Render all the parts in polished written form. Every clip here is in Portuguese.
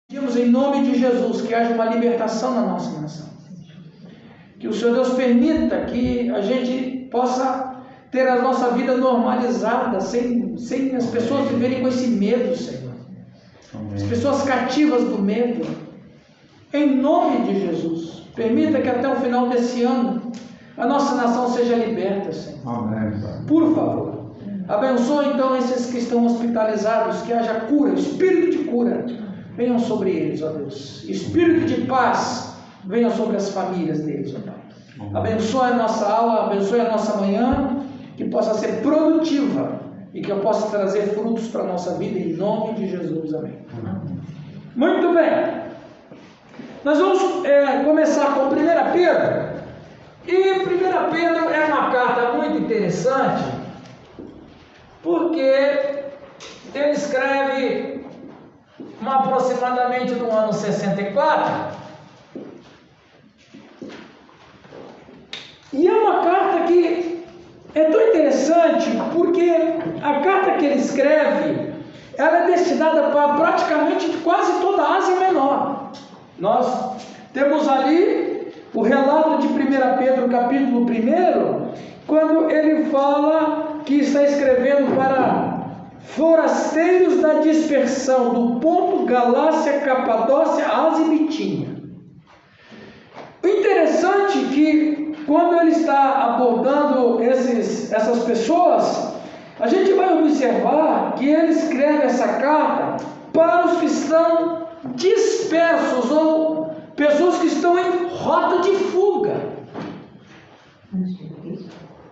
Pedimos em nome de Jesus que haja uma libertação na nossa nação. Que o Senhor Deus permita que a gente possa ter a nossa vida normalizada, sem as pessoas viverem com esse medo, Senhor. As pessoas cativas do medo. Em nome de Jesus, permita que até o final desse ano a nossa nação seja liberta, Senhor. Amém. Por favor, abençoe então esses que estão hospitalizados, que haja cura, espírito de cura, venham sobre eles, ó Deus. Espírito de paz, venha sobre as famílias deles, ó Pai. Abençoe a nossa aula, abençoe a nossa manhã, que possa ser produtiva e que eu possa trazer frutos para a nossa vida, em nome de Jesus. Amém. Muito bem. Nós vamos começar com 1 Pedro. E 1 Pedro é uma carta muito interessante, porque ele escreve aproximadamente no ano 64, e é uma carta que é tão interessante, porque a carta que ele escreve, ela é destinada para praticamente quase toda a Ásia Menor. Nós temos ali o relato de 1 Pedro, capítulo 1, quando ele fala que está escrevendo para forasteiros da dispersão do Ponto, Galácia, Capadócia, Ásia e Bitínia. O interessante é que quando ele está abordando essas pessoas, a gente vai observar que ele escreve essa carta para os que estão dispersos ou pessoas que estão em rota de fuga.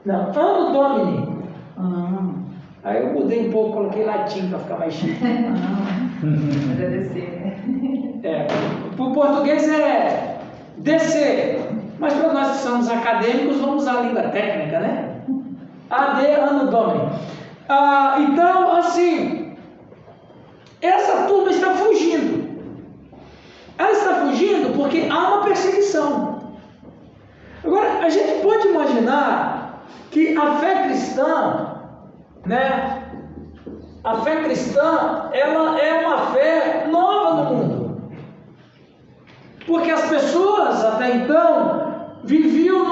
Não, Anno Domini. Aí eu mudei um pouco, coloquei latim para ficar mais chique. Para o português é descer, mas para nós que somos acadêmicos, vamos usar a língua técnica, né? AD, Anno Domini. Então, assim, essa turma está fugindo. Ela está fugindo porque há uma perseguição. Agora, a gente pode imaginar que a fé cristã, né? A fé cristã, ela é uma fé nova no mundo, porque as pessoas até então viviam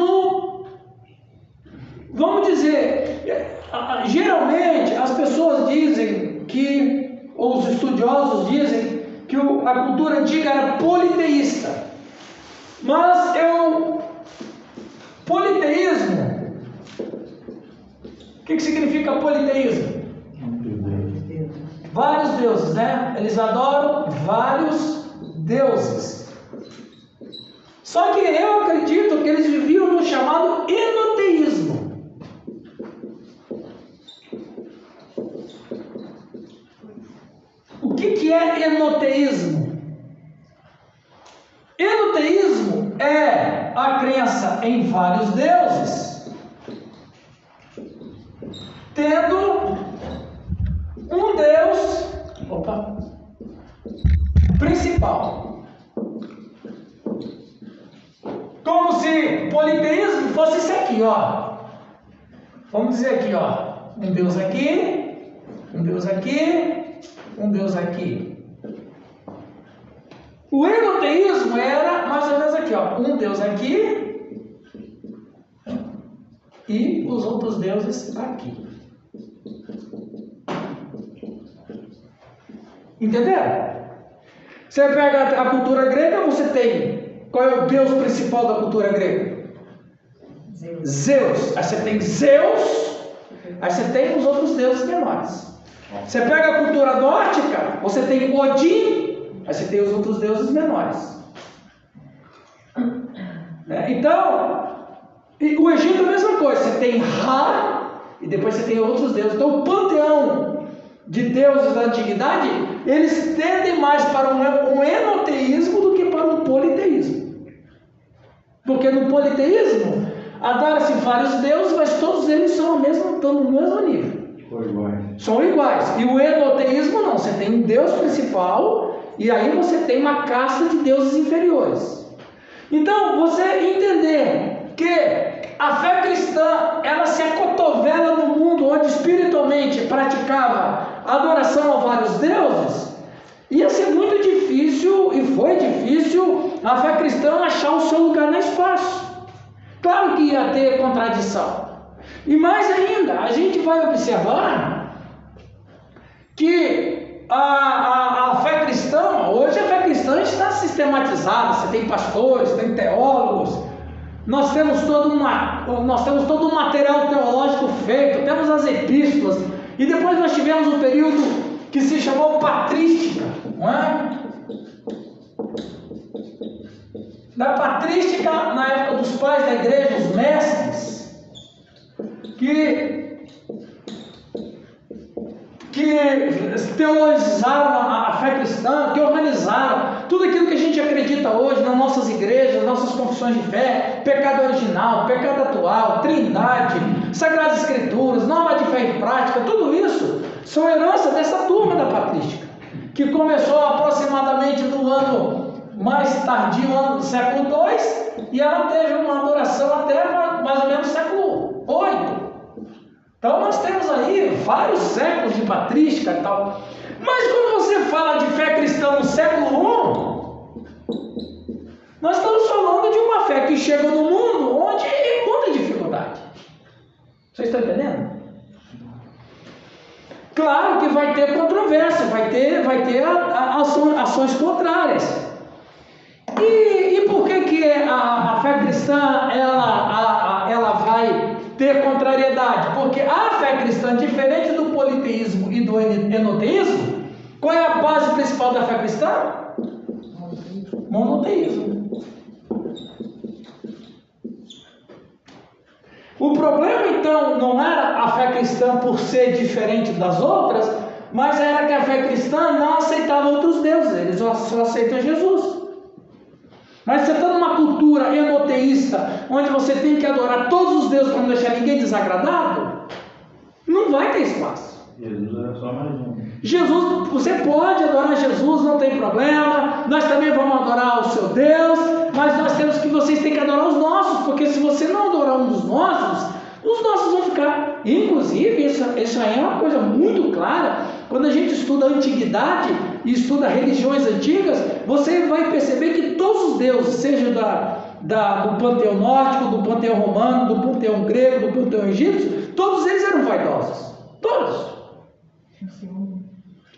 vamos dizer, geralmente as pessoas dizem que, ou os estudiosos dizem que a cultura antiga era politeísta, mas politeísmo, o que significa politeísmo? Vários deuses, né? Eles adoram vários deuses. Só que eu acredito que eles viviam no chamado enoteísmo. O que é enoteísmo? Enoteísmo é a crença em vários deuses, tendo um Deus principal. Como se politeísmo fosse isso aqui, ó. Vamos dizer aqui, ó. Um Deus aqui, um Deus aqui, um Deus aqui. O enoteísmo era mais ou menos aqui, ó. Um Deus aqui e os outros deuses aqui. Entenderam? Você pega a cultura grega, você tem... Qual é o deus principal da cultura grega? Zeus. Aí você tem Zeus, aí você tem os outros deuses menores. Você pega a cultura nórdica, você tem Odin, aí você tem os outros deuses menores. Então, o Egito é a mesma coisa. Você tem Ra, e depois você tem outros deuses. Então, o panteão de deuses da antiguidade, eles tendem mais para um enoteísmo do que para um politeísmo. Porque no politeísmo, adora-se vários deuses, mas todos eles estão no mesmo nível. São iguais. E o enoteísmo não, você tem um Deus principal, e aí você tem uma casta de deuses inferiores. Então, você entender que a fé cristã, ela se acotovela no mundo onde espiritualmente praticava adoração a vários deuses, ia ser muito difícil foi difícil a fé cristã achar o seu lugar no espaço. Claro que ia ter contradição. E mais ainda, a gente vai observar que a fé cristã, hoje a fé cristã está sistematizada, você tem pastores, tem teólogos, nós temos todo um material teológico feito, temos as epístolas, e depois nós tivemos um período que se chamou patrística, não é? Da patrística, na época dos pais da igreja, os mestres, que teologizaram a fé cristã, que organizaram tudo aquilo que a gente acredita hoje nas nossas igrejas, nossas confissões de fé, pecado original, pecado atual, trindade, sagradas escrituras, norma de fé e prática, tudo isso são herança dessa turma da patrística, que começou aproximadamente no ano mais tardio, ano do século II, e ela teve uma duração até mais ou menos século VIII. Então nós temos aí vários séculos de patrística e tal. Mas quando você fala de fé cristã no século I, nós estamos falando de uma fé que chega no mundo onde encontra dificuldade. Vocês estão entendendo? Claro que vai ter controvérsia, vai ter ações contrárias. E por que a fé cristã ela vai ter contrariedade? Porque a fé cristã, diferente do politeísmo e do enoteísmo, qual é a base principal da fé cristã? Monoteísmo. O problema então não era a fé cristã por ser diferente das outras, mas era que a fé cristã não aceitava outros deuses, eles só aceitam Jesus. Mas você está numa cultura enoteísta, onde você tem que adorar todos os deuses para não deixar ninguém desagradado, não vai ter espaço. Jesus era só mais um. Jesus, você pode adorar Jesus, não tem problema, nós também vamos adorar o seu Deus, mas vocês têm que adorar os nossos, porque se você não adorar um dos nossos, os nossos vão ficar. Inclusive, isso aí é uma coisa muito clara, quando a gente estuda a antiguidade e estuda religiões antigas, você vai perceber que todos os deuses, seja do panteão nórdico, do panteão romano, do panteão grego, do panteão egípcio, todos eles eram vaidosos. Todos.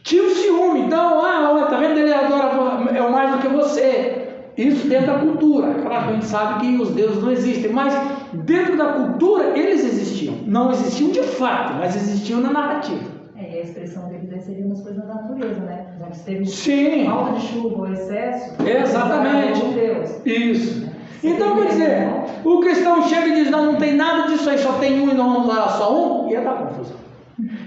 Tinha o ciúme. Então, tá vendo? Ele adora mais do que você. Isso dentro da cultura. Claro que a gente sabe que os deuses não existem, mas dentro da cultura eles existiam. Não existiam de fato, mas existiam na narrativa. E a expressão deles seria umas coisas da natureza, né? Já que teve Sim. falta de chuva ou excesso. Exatamente. Deus. Isso. Então, quer dizer, o cristão chega e diz, não tem nada disso aí, só tem um e não vamos dar só um, ia dar confusão.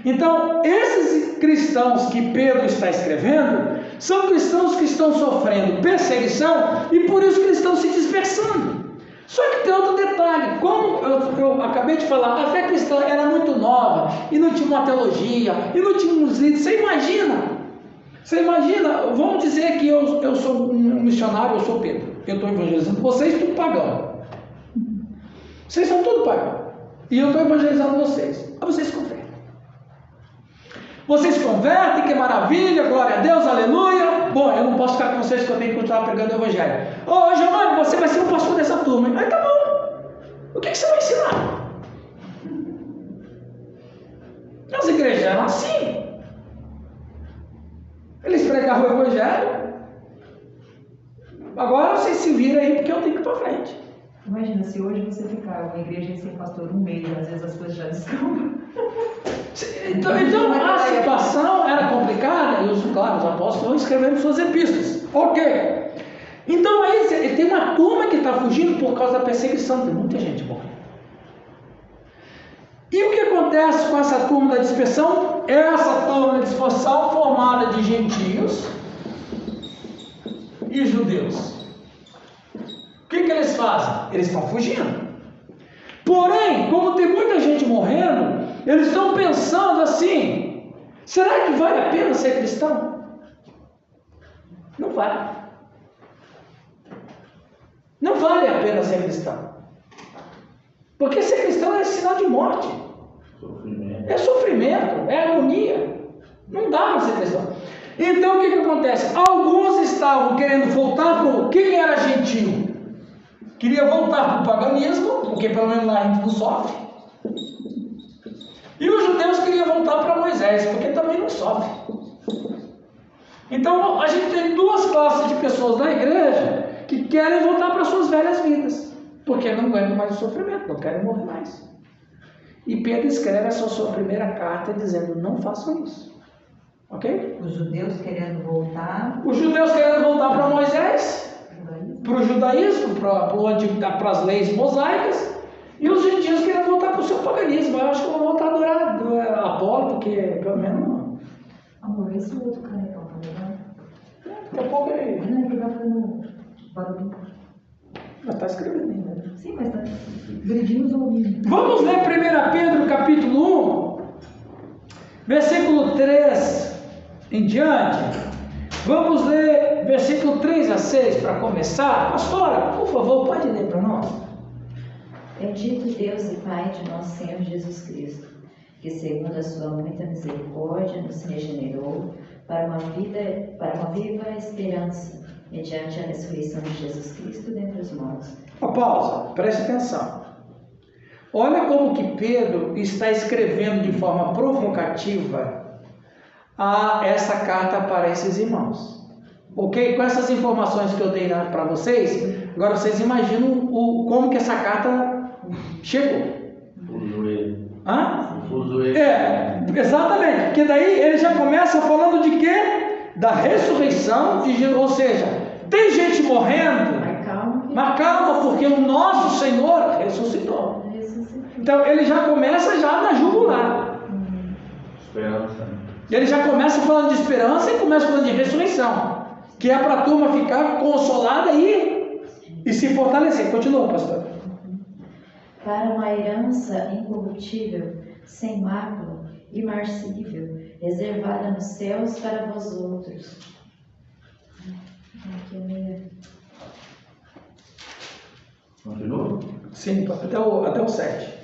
Então, esses cristãos que Pedro está escrevendo, são cristãos que estão sofrendo perseguição e por isso que estão se dispersando. Só que tem outro detalhe, como eu acabei de falar, a fé cristã era muito nova, e não tinha uma teologia, e não tinha uns líderes. Você imagina, vamos dizer que eu sou um missionário, eu sou Pedro, eu estou evangelizando, vocês tudo pagão. Vocês são tudo pagão, e eu estou evangelizando vocês, aí vocês convertem. Vocês convertem, que maravilha, glória a Deus, aleluia. Bom, eu não posso ficar com vocês, porque eu tenho que continuar pregando o evangelho. Ô, Giovanni, você vai ser o pastor dessa turma. Aí tá bom. O que você vai ensinar? As igrejas eram assim. Eles pregavam o evangelho. Agora vocês se viram aí, porque eu tenho que ir para frente. Imagina, se hoje você ficar uma igreja sem pastor um mês, às vezes as coisas já descambam. Então a situação era complicada, e os apóstolos vão escrevendo suas epístolas. Ok. Então aí tem uma turma que está fugindo por causa da perseguição, tem muita gente morrendo. E o que acontece com essa turma da dispersão? Essa turma da dispersão formada de gentios e judeus. O que eles fazem? Eles estão fugindo. Porém, como tem muita gente morrendo, eles estão pensando assim: será que vale a pena ser cristão? Não vale. Não vale a pena ser cristão. Porque ser cristão é sinal de morte. Sofrimento. É sofrimento, é agonia. Não dá para ser cristão. Então o que acontece? Alguns estavam querendo voltar para o... Quem era gentil? Queria voltar para o paganismo, porque pelo menos lá a gente não sofre. E os judeus queriam voltar para Moisés, porque também não sofre. Então a gente tem duas classes de pessoas na igreja que querem voltar para suas velhas vidas, porque não aguentam mais o sofrimento, não querem morrer mais. E Pedro escreve essa sua primeira carta dizendo: não façam isso. Ok? Os judeus querendo voltar. Os judeus querendo voltar para Moisés, para o judaísmo, para as leis mosaicas, e os gentios querendo voltar para o seu paganismo. Eu acho que vão voltar a adorar Apolo, porque pelo menos. Amor, esse outro canecão tá legal? Daqui a pouco ele. Não, ele vai fazendo barulho. Já está escrevendo ainda, né? Sim, mas tá gridinho os ouvidos. Vamos ler 1 Pedro capítulo 1, versículo 3 em diante. Vamos ler versículo 3 a 6 para começar. Pastora, por favor, pode ler para nós. Bendito Deus e Pai de nosso Senhor Jesus Cristo, que segundo a sua muita misericórdia nos regenerou para uma viva esperança, mediante a ressurreição de Jesus Cristo dentre os mortos. Pausa, preste atenção. Olha como que Pedro está escrevendo de forma provocativa essa carta para esses irmãos. Ok? Com essas informações que eu dei para vocês, agora vocês imaginam como que essa carta chegou. Hã? Exatamente. Porque daí ele já começa falando de quê? Da ressurreição de Jesus. Ou seja, tem gente morrendo, mas calma, porque o nosso Senhor ressuscitou. Então ele já começa na jugular. Esperança. Ele já começa falando de esperança e começa falando de ressurreição, que é para a turma ficar consolada e se fortalecer. Continua, pastor. Para uma herança incorruptível, sem mácula, imarcível, reservada nos céus para vós outros. Aqui é meio... Continua? Sim, até o 7.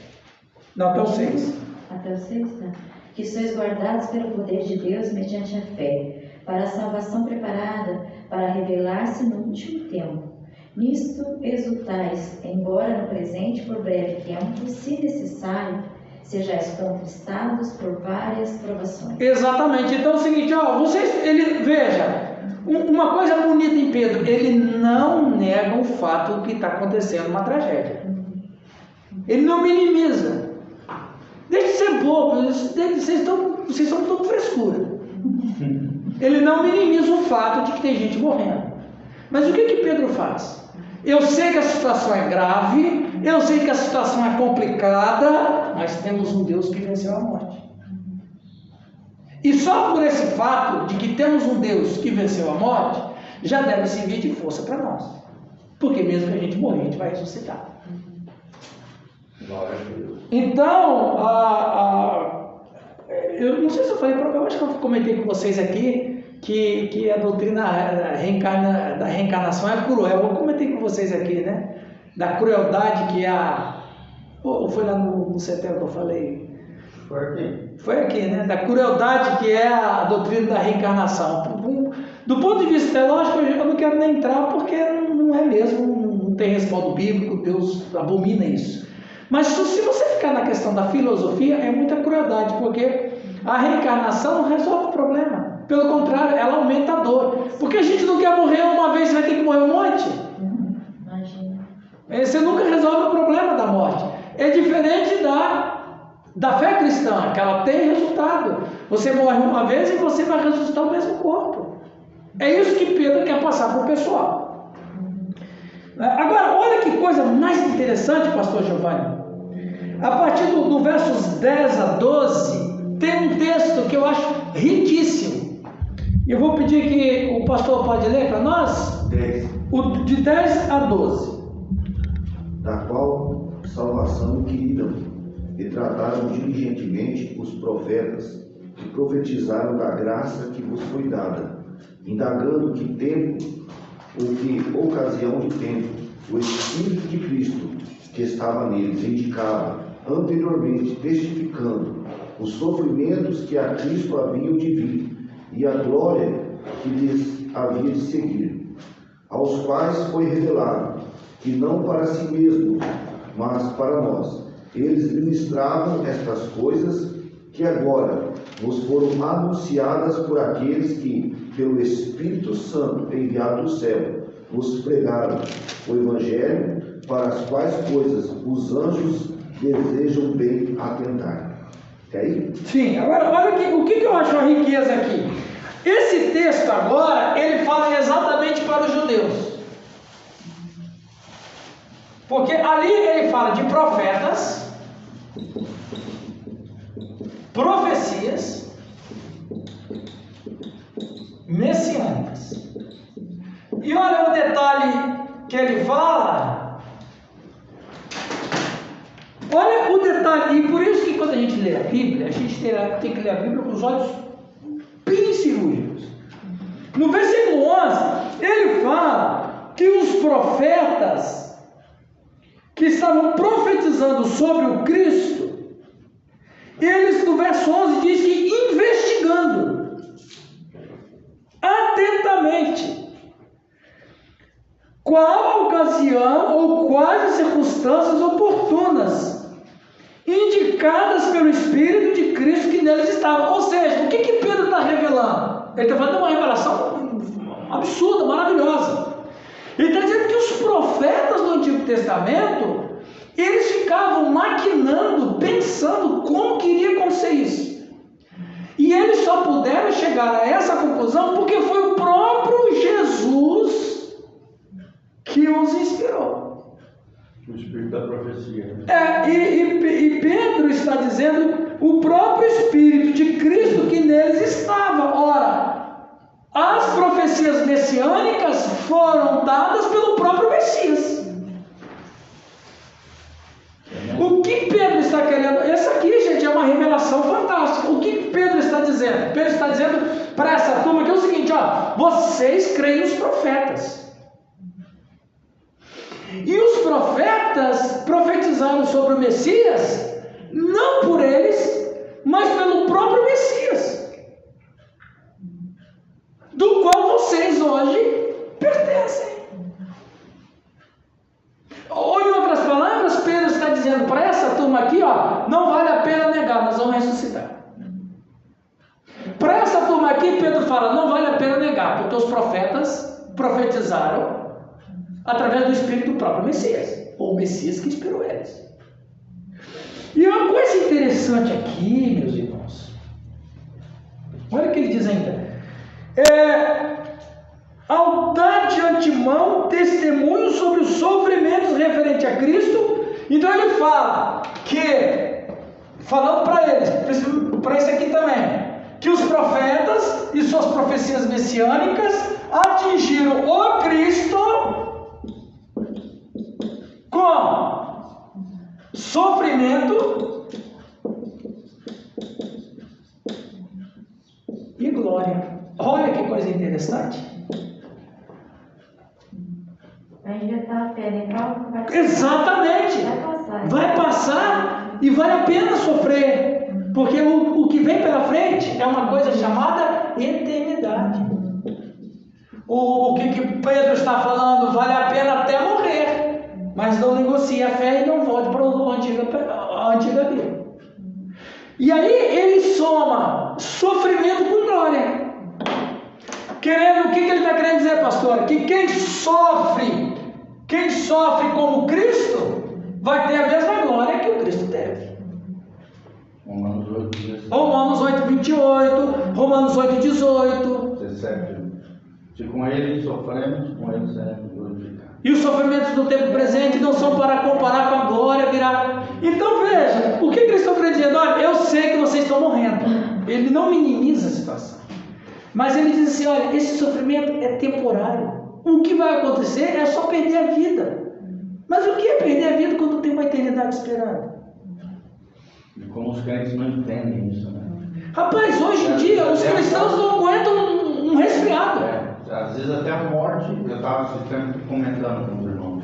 Não, até o 6. Até o 6, tá? Que sois guardados pelo poder de Deus mediante a fé, para a salvação preparada para revelar-se no último tempo. Nisto exultais, embora no presente por breve tempo, se necessário, sejais contristados por várias provações. Exatamente. Então é o seguinte, veja, uma coisa bonita em Pedro, ele não nega o fato que está acontecendo uma tragédia. Ele não minimiza. Deixe de ser bobo, vocês são tudo frescura. Ele não minimiza o fato de que tem gente morrendo. Mas o que Pedro faz? Eu sei que a situação é grave, eu sei que a situação é complicada, mas temos um Deus que venceu a morte. E só por esse fato de que temos um Deus que venceu a morte, já deve servir de força para nós. Porque mesmo que a gente morrer, a gente vai ressuscitar. Então, eu não sei se eu falei, eu acho que eu comentei com vocês aqui que a doutrina da reencarnação é cruel. Eu comentei com vocês aqui, né? Da crueldade que ou foi lá no CETEL que eu falei? Foi aqui, né? Da crueldade que é a doutrina da reencarnação. Do ponto de vista teológico, eu não quero nem entrar, porque não é mesmo, não tem respaldo bíblico, Deus abomina isso. Mas se você ficar na questão da filosofia, é muita crueldade, porque a reencarnação não resolve o problema. Pelo contrário, ela aumenta a dor. Porque a gente não quer morrer uma vez, vai ter que morrer um monte. Imagina. Você nunca resolve o problema da morte. É diferente da fé cristã, que ela tem resultado. Você morre uma vez e você vai ressuscitar o mesmo corpo. É isso que Pedro quer passar para o pessoal. Agora, olha que coisa mais interessante, pastor Giovanni. A partir do versos 10 a 12, tem um texto que eu acho riquíssimo. Eu vou pedir que o pastor pode ler para nós? 10. De 10 a 12. Da qual salvação queriam e trataram diligentemente os profetas que profetizaram da graça que vos foi dada, indagando que tempo ou que ocasião de tempo o Espírito de Cristo que estava neles indicava anteriormente, testificando os sofrimentos que a Cristo haviam de vir e a glória que lhes havia de seguir, aos quais foi revelado que não para si mesmo, mas para nós, eles ministravam estas coisas que agora nos foram anunciadas por aqueles que, pelo Espírito Santo enviado do céu, nos pregaram o Evangelho, para as quais coisas os anjos desejam bem atentar. Quer aí? Sim, agora olha aqui, o que eu acho a riqueza aqui? Esse texto agora, ele fala exatamente para os judeus. Porque ali ele fala de profetas, profecias messiânicas. E olha o detalhe que ele fala. Olha o detalhe, e por isso que quando a gente lê a Bíblia, a gente tem que ler a Bíblia com os olhos bem cirúrgicos. No versículo 11, ele fala que os profetas que estavam profetizando sobre o Cristo, eles no verso 11 diz que investigando atentamente qual a ocasião ou quais as circunstâncias oportunas indicadas pelo Espírito de Cristo que neles estavam. Ou seja, o que Pedro está revelando? Ele está falando de uma revelação absurda, maravilhosa. Ele está dizendo que os profetas do Antigo Testamento, eles ficavam maquinando, pensando como que iria acontecer isso. E eles só puderam chegar a essa conclusão porque foi o próprio Jesus que os inspirou. O Espírito da profecia. E Pedro está dizendo o próprio Espírito de Cristo que neles estava. Ora, as profecias messiânicas foram dadas pelo próprio Messias. O que Pedro está querendo? Essa aqui, gente, é uma revelação fantástica. O que Pedro está dizendo? Pedro está dizendo para essa turma que é o seguinte, ó, vocês creem nos profetas. E os profetas profetizaram sobre o Messias, não por eles, mas pelo próprio Messias, do qual vocês hoje pertencem. Ou em outras palavras, Pedro está dizendo para essa turma aqui, ó, não vale a pena negar, nós vamos ressuscitar. Para essa turma aqui, Pedro fala, não vale a pena negar, porque os profetas profetizaram através do Espírito do próprio Messias, ou o Messias que inspirou eles. E uma coisa interessante aqui, meus irmãos, olha o que ele diz ainda, ao dar de antemão testemunho sobre os sofrimentos referentes a Cristo. Então ele fala que, falando para eles, para isso aqui também, que os profetas e suas profecias messiânicas atingiram o Cristo com sofrimento e glória. Olha que coisa interessante. Vai injetar a fé em qual vai passar. Exatamente. Vai passar e vale a pena sofrer. Porque o que vem pela frente é uma coisa chamada eternidade. O que Pedro está falando vale a pena até morrer. Mas não negocie a fé e não volte para a antiga vida. E aí ele soma sofrimento com glória. O que ele está querendo dizer, pastor? Que quem sofre como Cristo, vai ter a mesma glória que o Cristo teve. Romanos 8, 28, Romanos 8, 18. 17. Se com ele sofremos, com ele seremos glorificados. E os sofrimentos do tempo presente não são para comparar com a glória virá. Então veja, o que Cristo está dizendo? Olha, eu sei que vocês estão morrendo. Ele não minimiza a situação. Mas ele diz assim, olha, esse sofrimento é temporário. O que vai acontecer é só perder a vida. Mas o que é perder a vida quando tem uma eternidade esperada? E como os crentes não entendem isso, né? Rapaz, hoje em dia os cristãos não aguentam um resfriado. Às vezes até a morte, eu estava comentando com os irmãos.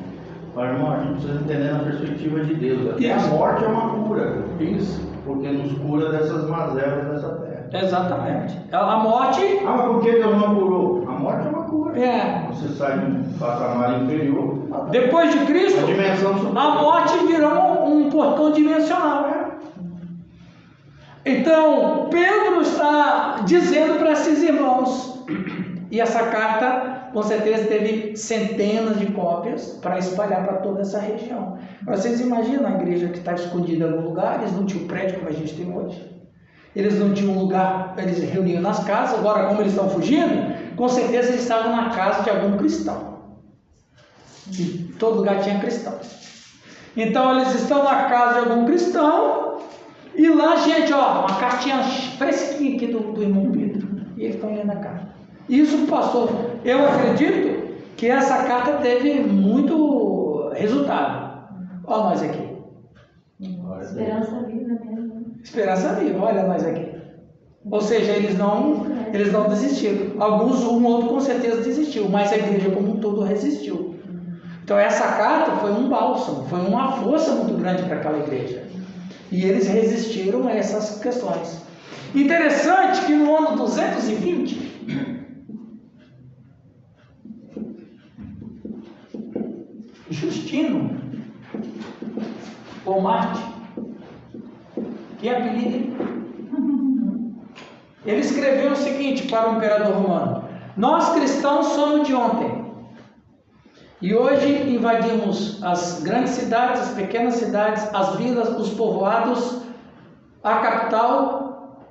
Mas, irmão, a gente precisa entender na perspectiva de Deus. Até a morte é uma cura. Isso. Porque nos cura dessas mazelas dessa terra. Exatamente. A morte Ah, mas por que Deus não curou? A morte é uma cura. é. Você sai de um patamar inferior, Depois de Cristo, uma dimensão a superior. morte virou um portão dimensional. Então, Pedro está dizendo para esses irmãos, e essa carta, com certeza, teve centenas de cópias para espalhar para toda essa região. Vocês imaginam a igreja que estava escondida em algum lugar? Eles não tinham prédio como a gente tem hoje. Eles não tinham lugar, eles se reuniam nas casas. Agora, como eles estão fugindo, com certeza eles estavam na casa de algum cristão. E todo lugar tinha cristãos. Então, eles estão na casa de algum cristão. E lá, gente, ó, uma cartinha fresquinha aqui do irmão Pedro. E eles estão lendo a carta. Isso passou. Eu acredito que essa carta teve muito resultado. Olha nós aqui. Esperança viva mesmo. Esperança viva, olha nós aqui. Ou seja, eles não desistiram. Alguns, um outro com certeza desistiu, mas a igreja como um todo resistiu. Então essa carta foi um bálsamo, foi uma força muito grande para aquela igreja. E eles resistiram a essas questões. Interessante que no ano 220, Justino, ou Marte, que apelido, ele escreveu o seguinte para o imperador romano: nós cristãos somos de ontem, e hoje invadimos as grandes cidades, as pequenas cidades, as vilas, os povoados, a capital,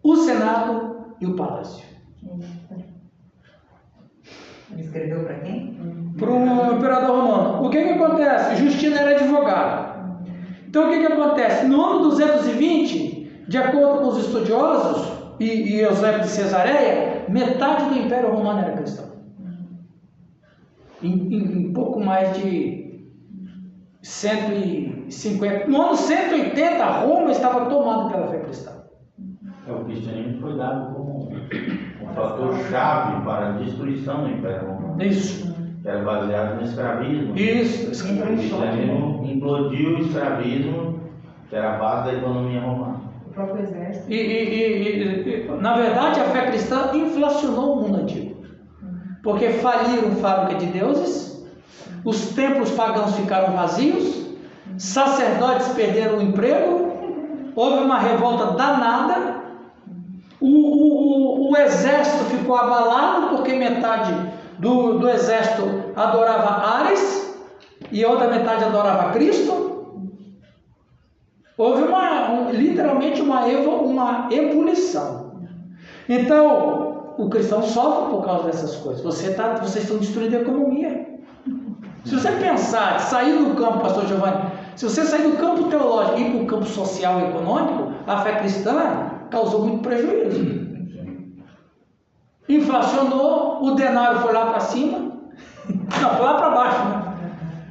o senado e o palácio. Ele escreveu para quem? Para o imperador romano. O que acontece? Justino era advogado. Então o que acontece? No ano 220, de acordo com os estudiosos e Eusébio de Cesareia, metade do Império Romano era cristão. Em pouco mais de 150. No ano 180, Roma estava tomada pela fé cristã. O cristianismo foi dado como um fator chave para a destruição do Império Romano. Isso. Que era baseado no escravismo. Isso. O cristianismo implodiu o escravismo, que era a base da economia romana. O próprio exército. Na verdade, a fé cristã inflacionou o mundo antigo. Porque faliram fábrica de deuses, os templos pagãos ficaram vazios, sacerdotes perderam o emprego, houve uma revolta danada, o exército ficou abalado porque metade do exército adorava Ares e a outra metade adorava Cristo. Houve literalmente uma ebulição. Então, o cristão sofre por causa dessas coisas. Vocês estão destruindo a economia. Se você pensar, sair do campo, pastor Giovanni, se você sair do campo teológico e ir para o campo social e econômico, a fé cristã causou muito prejuízo. Inflacionou, o denário foi lá para cima, não, foi lá para baixo, né?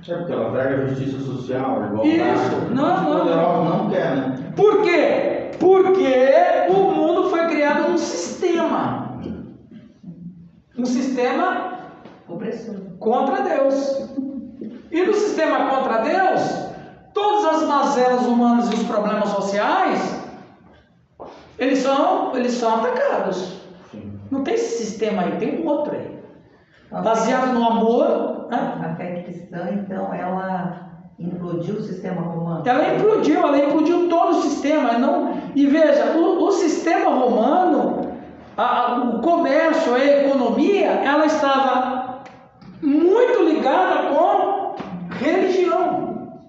É porque ela prega justiça social, igualdade. Isso, não. Os poderosos não quer, né? Por quê? Porque o mundo foi criado num sistema. Um sistema Opressor. contra Deus. E no sistema contra Deus, todas as mazelas humanas e os problemas sociais, eles são atacados. Sim. Não tem esse sistema aí, tem um outro aí. Baseado no amor, né? A fé cristã, então, ela implodiu o sistema romano. Ela implodiu todo o sistema. E veja, o sistema romano, o comércio, a economia, ela estava muito ligada com religião.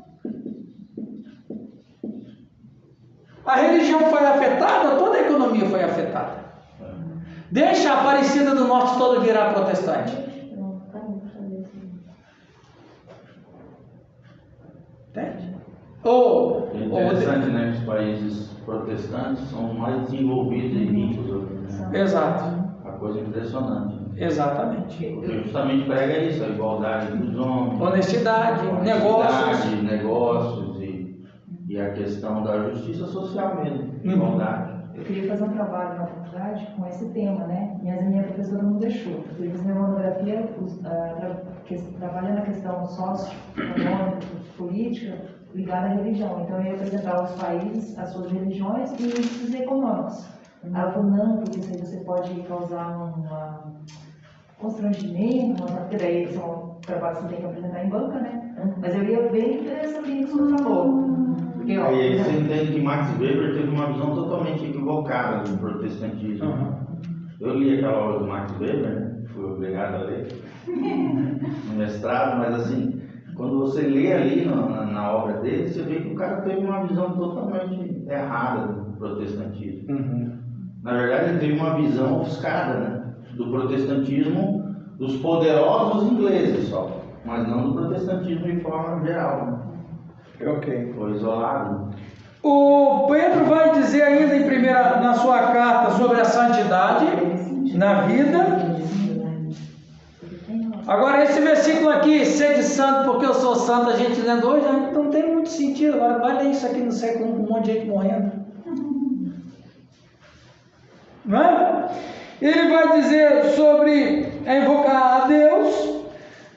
A religião foi afetada, toda a economia foi afetada. Deixa a Aparecida do Norte toda virar protestante. Entende? É interessante, né? Que os países protestantes são mais desenvolvidos e ricos hoje, né? Exato. Uma coisa impressionante. Né? Exatamente. Porque justamente prega isso, a igualdade dos homens. Honestidade, negócios. Negócios e a questão da justiça social mesmo, igualdade. Eu queria fazer um trabalho na faculdade com esse tema, né? Mas a minha professora não deixou. Eu fiz minha monografia que trabalha na questão socioeconômica, política, ligada à religião. Então eu ia apresentar os países, as suas religiões e índices econômicos. Ela falou, não, porque isso aí você pode causar um constrangimento, porque daí são trabalhos que você tem que apresentar em banca, né? Mas eu ia bem nessa linha que o senhor falou. Porque, ó, Aí você entende que Max Weber teve uma visão totalmente equivocada do protestantismo. Eu li aquela obra do Max Weber, né? Fui obrigado a ler no mestrado, mas assim, quando você lê ali na obra dele, você vê que o cara teve uma visão totalmente errada do protestantismo. Na verdade, ele teve uma visão ofuscada, né? Do protestantismo dos poderosos ingleses só, mas não do protestantismo de forma geral. Né? Ok. Foi isolado. O Pedro vai dizer ainda na sua carta sobre a santidade na vida. Agora esse versículo aqui, sede santo porque eu sou santo, a gente lendo hoje, não tem muito sentido. Agora vai ler isso aqui no século, um monte de gente morrendo. Não é? Ele vai dizer sobre invocar a Deus,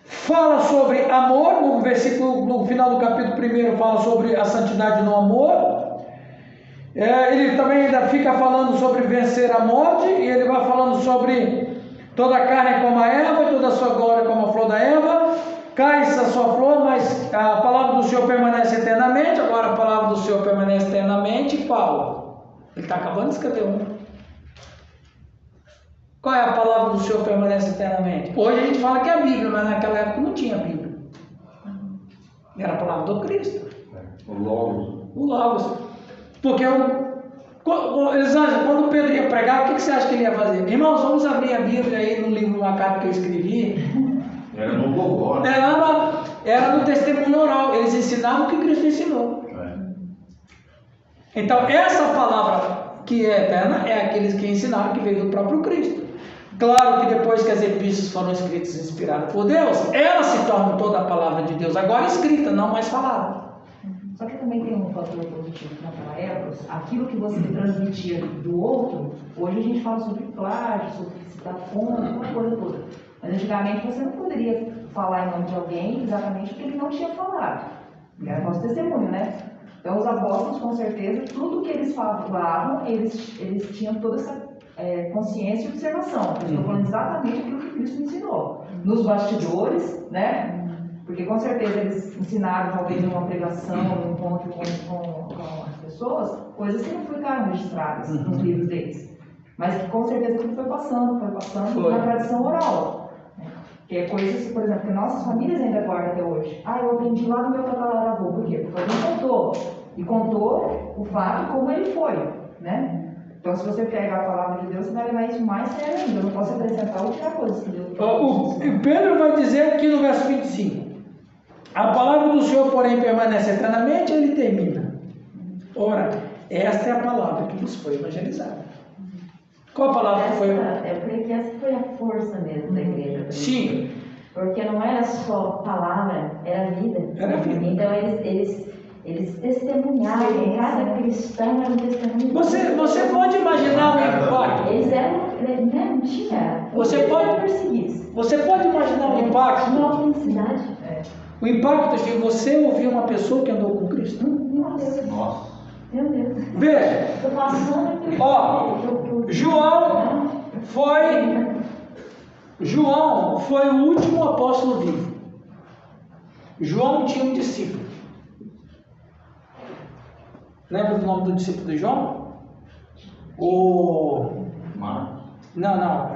fala sobre amor, no versículo, no final do capítulo 1 fala sobre a santidade no amor. Ele também ainda fica falando sobre vencer a morte, e ele vai falando sobre toda a carne como a erva, toda a sua glória como a flor da erva. Cai-se a sua flor, mas a palavra do Senhor permanece eternamente. Agora a palavra do Senhor permanece eternamente. Qual? Ele está acabando de escrever uma. Qual é a palavra do Senhor permanece eternamente? Hoje a gente fala que é a Bíblia, mas naquela época não tinha Bíblia. Era a palavra do Cristo. O Logos. O Logos. Porque Elisângela, quando Pedro ia pregar, o que você acha que ele ia fazer? Irmãos, vamos abrir a Bíblia aí no livro, uma carta que eu escrevi. Era no Gogó. Era no testemunho oral. Eles ensinavam o que Cristo ensinou. Então, essa palavra que é eterna é aqueles que ensinaram, que veio do próprio Cristo. Claro que depois que as epístolas foram escritas e inspiradas por Deus, elas se tornam toda a palavra de Deus, agora escrita, não mais falada. Só que também tem um fator positivo naquela época, aquilo que você transmitia do outro, hoje a gente fala sobre plágio, sobre citar fonte, uma coisa toda. Mas antigamente você não poderia falar em nome de alguém exatamente porque ele não tinha falado. Era nosso testemunho, né? Então os apóstolos, com certeza, tudo que eles falavam, eles tinham toda essa consciência e observação. Eles estão falando exatamente aquilo que Cristo ensinou. Nos bastidores, né? Porque com certeza eles ensinaram, talvez, numa pregação, num encontro com as pessoas, coisas que não ficaram registradas nos livros deles. Mas que com certeza tudo foi passando na tradição oral. Que é coisas, por exemplo, que nossas famílias ainda guardam até hoje. Eu aprendi lá no meu tataravô. Por quê? Porque alguém contou. E contou o fato como ele foi, né? Então, se você pegar a palavra de Deus, você vai levar isso mais sério ainda. Eu não posso acrescentar ou tirar coisas que Deus O Pedro vai dizer aqui no verso 25: a palavra do Senhor, porém, permanece eternamente. Ele termina: ora, esta é a palavra que vos foi evangelizada. Qual a palavra que foi? Eu creio que essa foi a força mesmo da igreja. Sim. Porque não era só palavra, era vida. Era vida. Então eles testemunhavam, cada cristão era um testemunho. Você pode imaginar um impacto? Eles eram, não tinha. Você pode imaginar um impacto? Uma autenticidade. O impacto de você ouvir uma pessoa que andou com Cristo? Nossa. Meu Deus. Veja. Estou passando aqui. João foi o último apóstolo vivo. João tinha um discípulo. Lembra do nome do discípulo de João? Marcos. Não.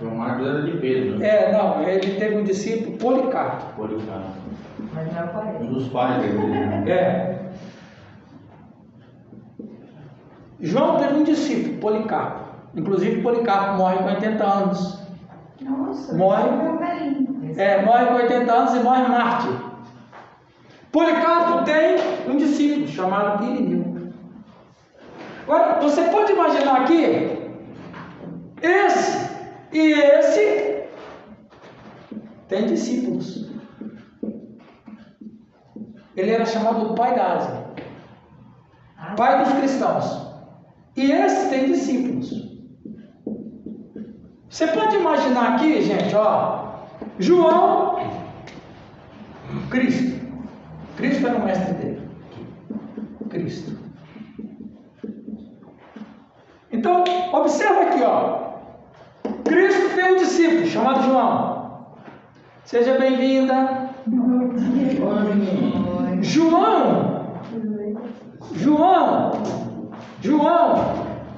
O Marcos era de Pedro. Ele teve um discípulo, Policarpo. Mas não é o pai. Um dos pais dele. Né? João teve um discípulo, Policarpo. Inclusive, Policarpo morre com 80 anos. Nossa, Morre com 80 anos e morre mártir. Policarpo tem um discípulo chamado Irineu. Agora, você pode imaginar aqui, esse e esse tem discípulos. Ele era chamado do pai da Ásia, pai dos cristãos. E esse tem discípulos. Você pode imaginar aqui, gente, João, Cristo era o mestre dele. Cristo. Então, observa aqui, ó. Cristo tem um discípulo chamado João. Seja bem-vinda. João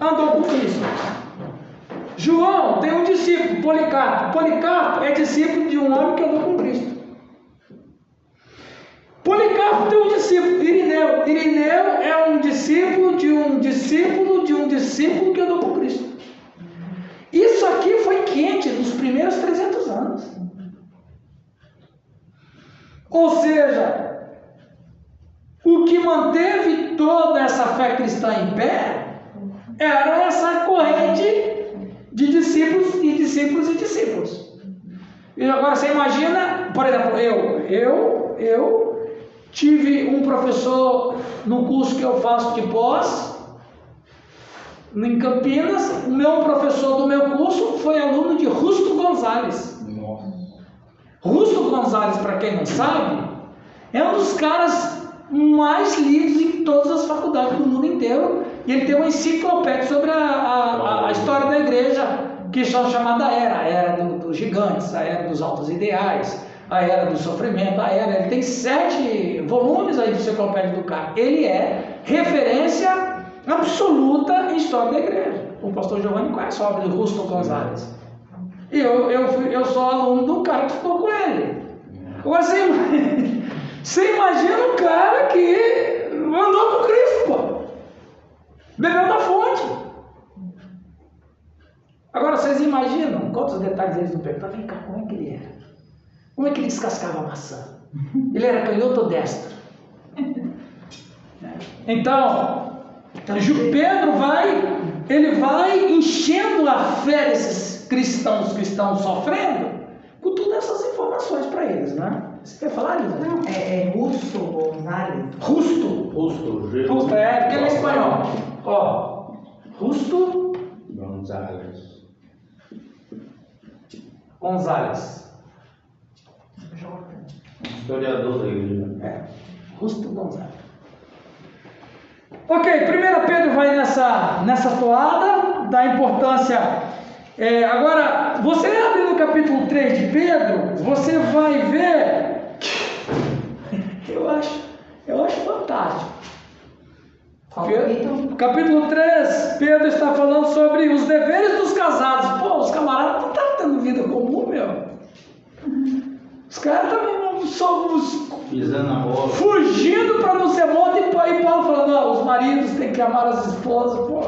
andou com Cristo. João tem um discípulo, Policarpo. Policarpo é discípulo de um homem que andou com Cristo. Policarpo tem um discípulo, Irineu. Irineu é um discípulo de um discípulo de um discípulo que andou com Cristo. Isso aqui foi quente nos primeiros 300 anos. Ou seja, o que manteve toda essa fé cristã em pé era essa corrente de discípulos e discípulos e discípulos. E agora você imagina, por exemplo, eu tive um professor no curso que eu faço de pós, em Campinas. O meu professor do meu curso foi aluno de Rusto Gonzalez. Nossa. Rusto Gonzalez, para quem não sabe, é um dos caras mais lidos em todas as faculdades do mundo inteiro. E ele tem uma enciclopédia sobre a história da igreja, que são chamada a era dos gigantes, a era dos altos ideais, a era do sofrimento, ele tem 7 volumes aí de enciclopédia do cara. Ele é referência absoluta em história da igreja. O pastor Giovanni conhece a obra de Rusto Gonzalez. E eu sou aluno do cara que estudou com ele. Agora você imagina um cara que andou com Cristo, pô. Bebeu da fonte. Agora vocês imaginam quantos detalhes eles não perguntam? Vem cá, como é que ele era? Como é que ele descascava a maçã? Ele era canhoto ou destro? Então Pedro vai enchendo a fé desses cristãos que estão sofrendo com todas essas informações para eles, né? Você quer falar, Lisa? Não, é Rusto Gonzalez. Rusto, porque ele é espanhol. Ó, Rusto Gonzalez. Historiador da igreja. Rusto Gonzalez. Ok, 1 Pedro vai nessa toada da importância. Agora, você abre no capítulo 3 de Pedro, você vai ver. Eu acho fantástico. Capítulo 3, Pedro está falando sobre os deveres dos casados. Pô, os camaradas não estão tendo vida comum, meu. Os caras estão pisando na bola, fugindo para não ser morto. E Paulo falando, não, os maridos têm que amar as esposas. Pô,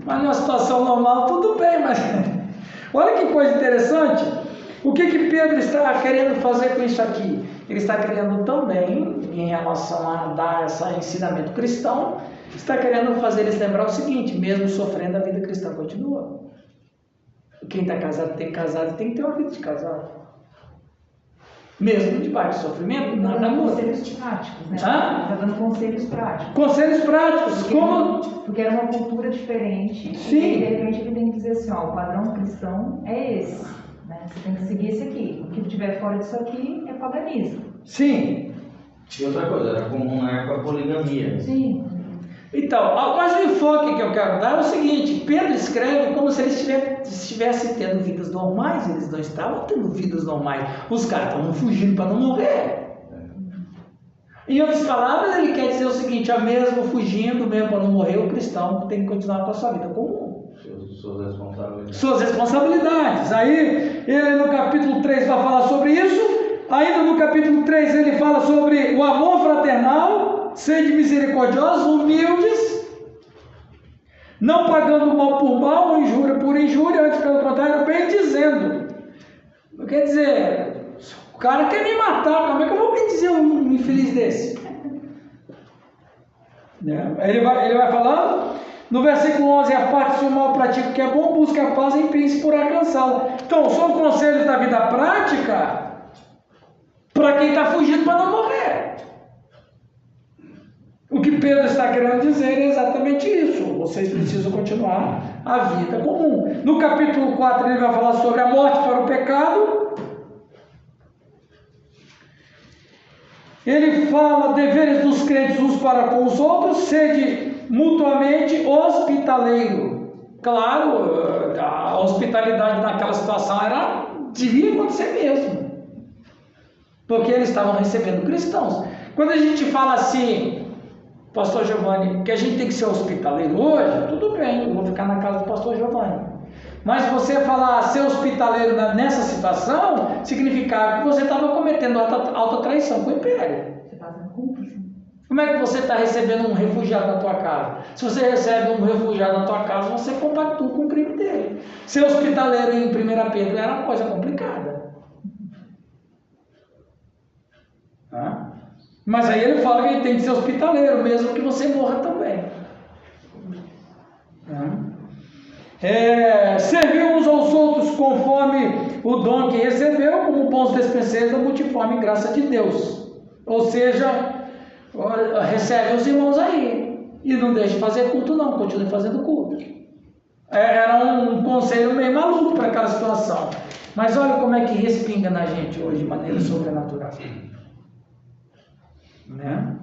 mas numa situação normal, tudo bem, mas olha que coisa interessante. O que Pedro está querendo fazer com isso aqui? Ele está querendo também, em relação a dar esse ensinamento cristão, está querendo fazer eles lembrar o seguinte: mesmo sofrendo, a vida cristã continua. Quem está casado tem que ter uma vida de casado. Mesmo debaixo de sofrimento, nada muda. Conselhos práticos, né? Está dando conselhos práticos. Conselhos práticos, porque era uma cultura diferente. Sim. E de repente ele tem que dizer assim, ó, o padrão cristão é esse. Né? Você tem que seguir esse aqui. O que estiver fora disso aqui é paganismo. Sim. E outra coisa, era comum na época a poligamia. Sim. Então, mas o enfoque que eu quero dar é o seguinte: Pedro escreve como se eles estivessem tendo vidas normais. Eles não estavam tendo vidas normais. Os caras estavam fugindo para não morrer. Em outras palavras, ele quer dizer o seguinte: mesmo fugindo, mesmo para não morrer, o cristão tem que continuar com a sua vida comum. Suas responsabilidades. Aí, ele no capítulo 3 vai falar sobre isso. Ainda no capítulo 3 ele fala sobre o amor fraternal, sede misericordiosos, humildes, não pagando mal por mal, ou injúria por injúria, antes pelo contrário, bem dizendo. Quer dizer, o cara quer me matar, como é que eu vou bem dizer um infeliz desse? Ele vai falando, no versículo 11, a parte se o mal pratica o que é bom, busca a paz e empenhe-se por alcançá-la. Então, são conselhos da vida prática para quem está fugindo para não morrer. O que Pedro está querendo dizer é exatamente isso. Vocês precisam continuar a vida comum. No capítulo 4 ele vai falar sobre a morte para o pecado. Ele fala deveres dos crentes uns para com os outros, sede mutuamente hospitaleiro. Claro, a hospitalidade naquela situação devia acontecer mesmo. Porque eles estavam recebendo cristãos. Quando a gente fala assim, pastor Giovanni, que a gente tem que ser hospitaleiro hoje, tudo bem, eu vou ficar na casa do pastor Giovanni. Mas você falar ser hospitaleiro nessa situação, significava que você estava cometendo alta traição com o império. Você está sendo cúmplice. Como é que você está recebendo um refugiado na tua casa? Se você recebe um refugiado na tua casa, você compactua com o crime dele. Ser hospitaleiro em 1 Pedro era uma coisa complicada. Mas aí ele fala que ele tem que ser hospitaleiro, mesmo que você morra também. Servir uns aos outros conforme o dom que recebeu, como bons despenseiros da multiforme graça de Deus. Ou seja, recebe os irmãos aí. E não deixe de fazer culto não, continue fazendo culto. Era um conselho meio maluco para aquela situação. Mas olha como é que respinga na gente hoje de maneira sobrenatural. Né?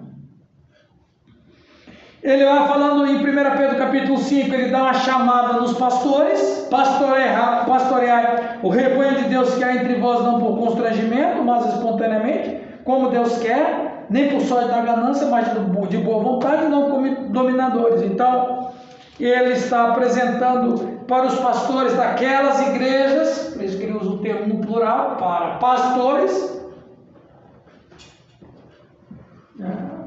Ele vai falando em 1 Pedro capítulo 5, ele dá uma chamada nos pastores, pastoreai o rebanho de Deus que há entre vós, não por constrangimento, mas espontaneamente, como Deus quer, nem por sorte da ganância, mas de boa vontade, não como dominadores. Então, ele está apresentando para os pastores daquelas igrejas, por isso que ele usa o termo no plural, para pastores,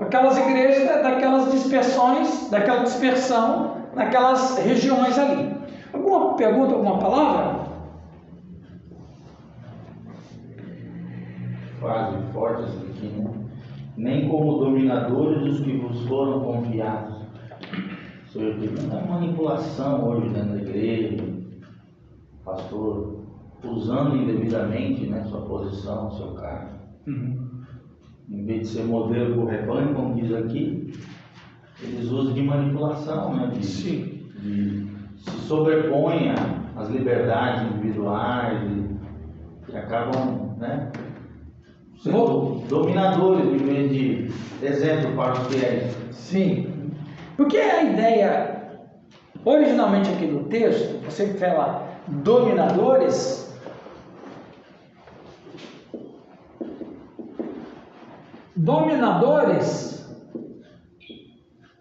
aquelas igrejas, daquelas dispersões, daquela dispersão, naquelas regiões ali. Alguma pergunta, alguma palavra? Frase forte essa aqui, né? Nem como dominadores dos que vos foram confiados. Ou seja, tem muita manipulação hoje dentro da igreja, pastor usando indevidamente, né, sua posição, seu cargo. Em vez de ser modelo do rebanho, como diz aqui, eles usam de manipulação, né? Se sobrepõem às liberdades individuais e acabam, né, sendo dominadores em vez de exemplo para os fiéis. Sim, porque a ideia, originalmente aqui do texto, você fala dominadores,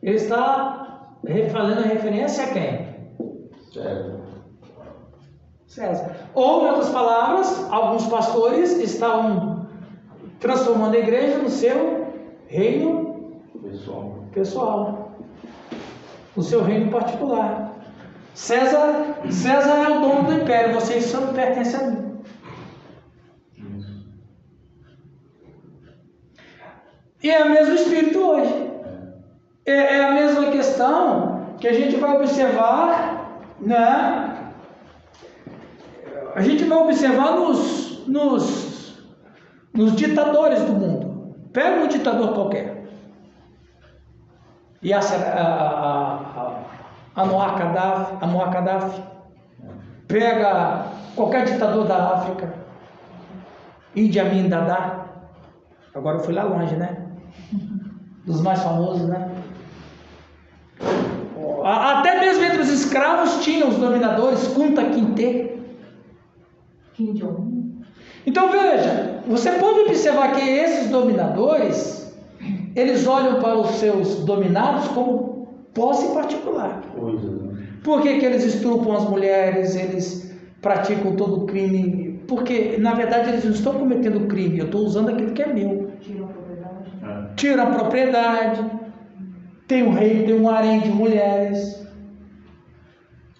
ele está fazendo referência a quem? César. Ou, em outras palavras, alguns pastores estavam transformando a igreja no seu reino pessoal, no seu reino particular. César é o dono do império, vocês só pertencem a mim. E é o mesmo espírito hoje. É a mesma questão que a gente vai observar, né? A gente vai observar nos ditadores do mundo. Pega um ditador qualquer. Muammar Gaddafi. Pega qualquer ditador da África. Idi Amin Dada. Agora eu fui lá longe, né? Dos mais famosos, né? Até mesmo entre os escravos tinham os dominadores, Kunta Kinte. Kim Jong-un. Então veja, você pode observar que esses dominadores, eles olham para os seus dominados como posse particular. Por que eles estrupam as mulheres, eles praticam todo o crime? Porque, na verdade, eles não estão cometendo crime, eu estou usando aquilo que é meu. Tira a propriedade, tem um rei, tem um harém de mulheres.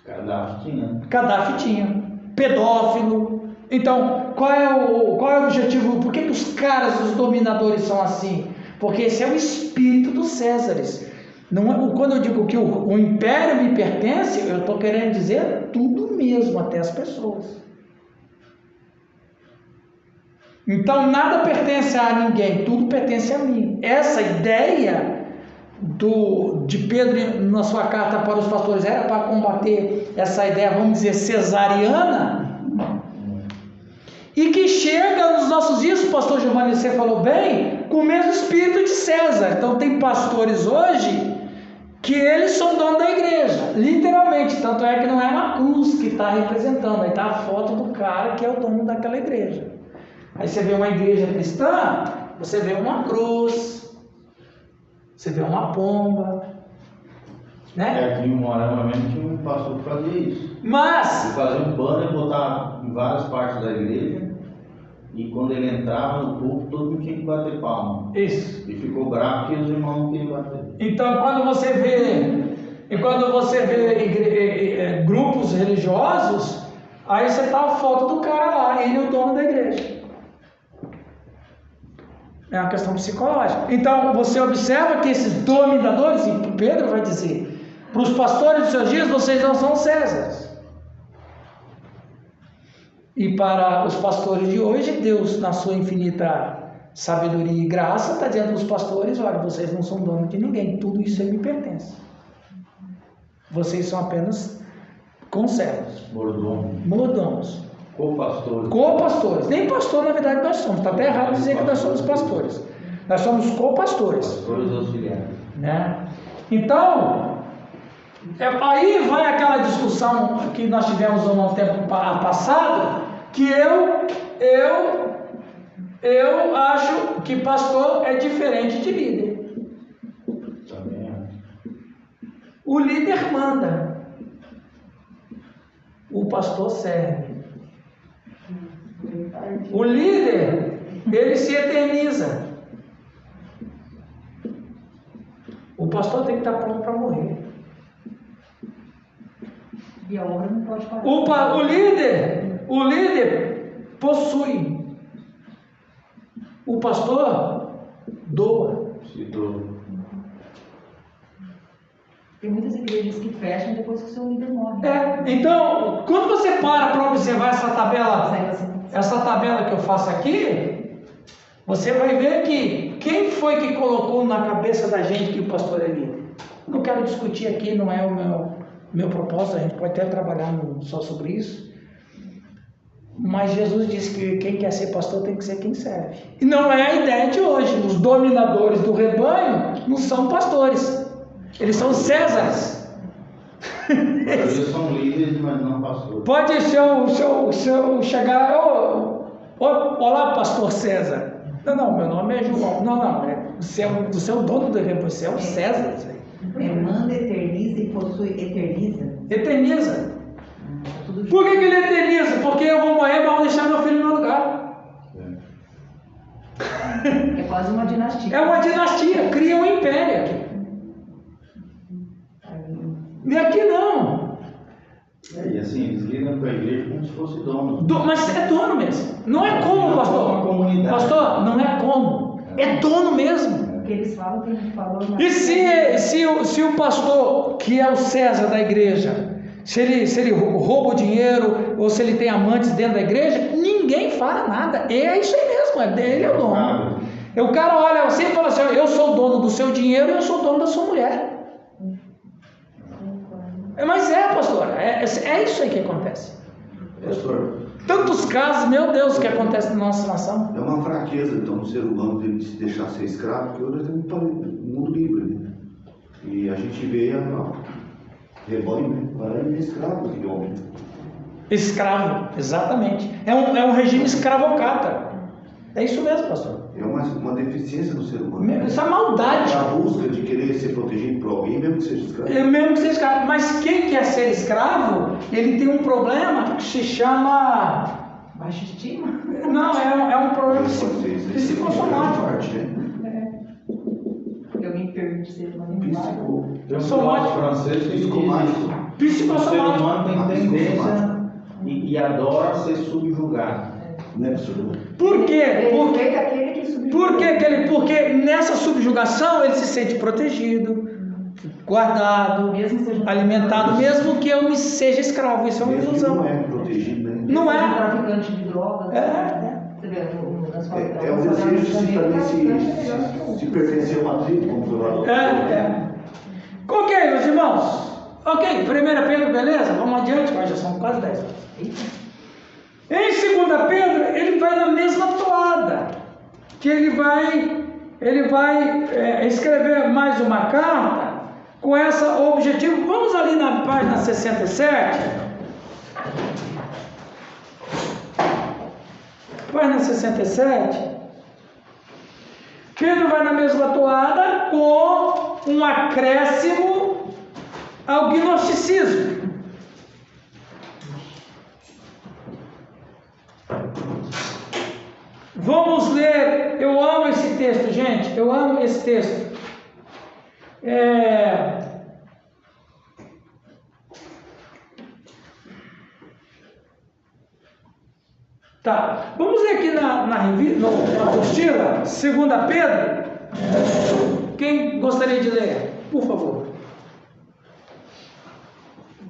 Gaddafi tinha. Pedófilo. Então, qual é o objetivo? Por que os caras, os dominadores são assim? Porque esse é o espírito dos Césares. Não é, quando eu digo que o império me pertence, eu estou querendo dizer tudo mesmo, até as pessoas. Então nada pertence a ninguém, tudo pertence a mim. Essa ideia de Pedro na sua carta para os pastores era para combater essa ideia, vamos dizer, cesariana, e que chega nos nossos dias, o pastor Giovanni, você falou bem, com o mesmo espírito de César. Então tem pastores hoje que eles são dono da igreja, literalmente. Tanto é que não é uma cruz que está representando, aí está a foto do cara que é o dono daquela igreja. Aí você vê uma igreja cristã, você vê uma cruz, você vê uma pomba, né? Aqui em Moarama mesmo tinha um pastor que fazia isso. Mas, Ele fazia um banner e botava em várias partes da igreja, e quando ele entrava no culto, todo mundo tinha que bater palma. isso. E ficou bravo porque os irmãos não queriam bater. Então, quando você vê grupos religiosos, aí você tá a foto do cara lá, ele é o dono da igreja. É uma questão psicológica. Então, você observa que esses dominadores, e Pedro vai dizer, para os pastores dos seus dias, vocês não são Césares. E para os pastores de hoje, Deus, na sua infinita sabedoria e graça, está dizendo aos pastores: olha, vocês não são donos de ninguém, tudo isso aí me pertence. Vocês são apenas conservos, mordomos, co-pastores. Nem pastor, na verdade, nós somos. Está até errado dizer que nós somos pastores. Nós somos co-pastores. Pastores auxiliares. Né? Então, aí vai aquela discussão que nós tivemos há um tempo passado, que eu acho que pastor é diferente de líder. Também é. O líder manda, o pastor serve. O líder, ele se eterniza. O pastor tem que estar pronto para morrer. E a obra não pode parar. O líder possui. O pastor doa. Se doa. Tem muitas igrejas que fecham depois que o seu líder morre. Então, quando você para observar essa Sai tabela que eu faço aqui, você vai ver que quem foi que colocou na cabeça da gente que o pastor é líder? Não quero discutir aqui, não é o meu propósito, a gente pode até trabalhar só sobre isso. Mas Jesus disse que quem quer ser pastor tem que ser quem serve. E não é a ideia de hoje. Os dominadores do rebanho não são pastores. Eles são Césares. Eles são líderes, mas não pastores. Pode se eu chegar... Olá, pastor César. Não, meu nome é João. Não. Você é o dono do rebanho. Você é o César. Manda, eterniza e possui, eterniza. Eterniza. Por que ele eterniza? Porque eu vou morrer, mas vou deixar meu filho no meu lugar. É quase uma dinastia. É uma dinastia, cria um império aqui. E aqui não. E assim, eles lidam com a igreja como se fosse dono. Mas é dono mesmo. Não é como, pastor. Uma comunidade. Pastor, não é como. É dono mesmo. O que eles falam, que a gente falou. E se o pastor, que é o César da igreja, se ele rouba o dinheiro, ou se ele tem amantes dentro da igreja, ninguém fala nada. É isso aí mesmo, ele é o dono. O cara olha assim e fala assim: eu sou dono do seu dinheiro e eu sou dono da sua mulher. Mas pastor, é isso aí que acontece. Pastor, Tantos casos, meu Deus, que acontece na nossa nação. é uma fraqueza, então, no ser humano dele de se deixar ser escravo, porque hoje nós temos um mundo livre, né? E a gente vê rebanho, né? Para ele é escravo de homem. Escravo, exatamente. É um regime escravocrata. É isso mesmo, pastor. É uma deficiência do ser humano. Essa maldade. É a busca de querer ser protegido por alguém, mesmo que seja escravo. Mesmo que seja escravo. Mas quem quer ser escravo, ele tem um problema que se chama... Baixa estima? Não, é um problema psicossomático. Porque alguém permite ser manipulado. Tem um filósofo francês que diz que o ser humano tem tendência e adora ser subjugado. Não é absurdo. Por quê? Respeita aquele que subjuga. Porque nessa subjugação ele se sente protegido, guardado, Mesmo que seja alimentado, mesmo que eu me seja escravo. Isso é uma Mesmo que ilusão. não é protegido, né? Não Seja é. traficante de drogas. Você vê, nas É o desejo de se pertencer a uma tribo, como foi lá. Ok, meus irmãos. Ok, 1 Pedro, beleza? Vamos adiante, mas já são quase 10 horas. Em 2 Pedro, ele vai na mesma toada, que ele vai escrever mais uma carta com esse objetivo. Vamos ali na página 67. Página 67. Pedro vai na mesma toada com um acréscimo ao gnosticismo. Vamos ler, eu amo esse texto, gente, eu amo esse texto. Tá, vamos ler aqui na apostila, 2 Pedro. Quem gostaria de ler? Por favor.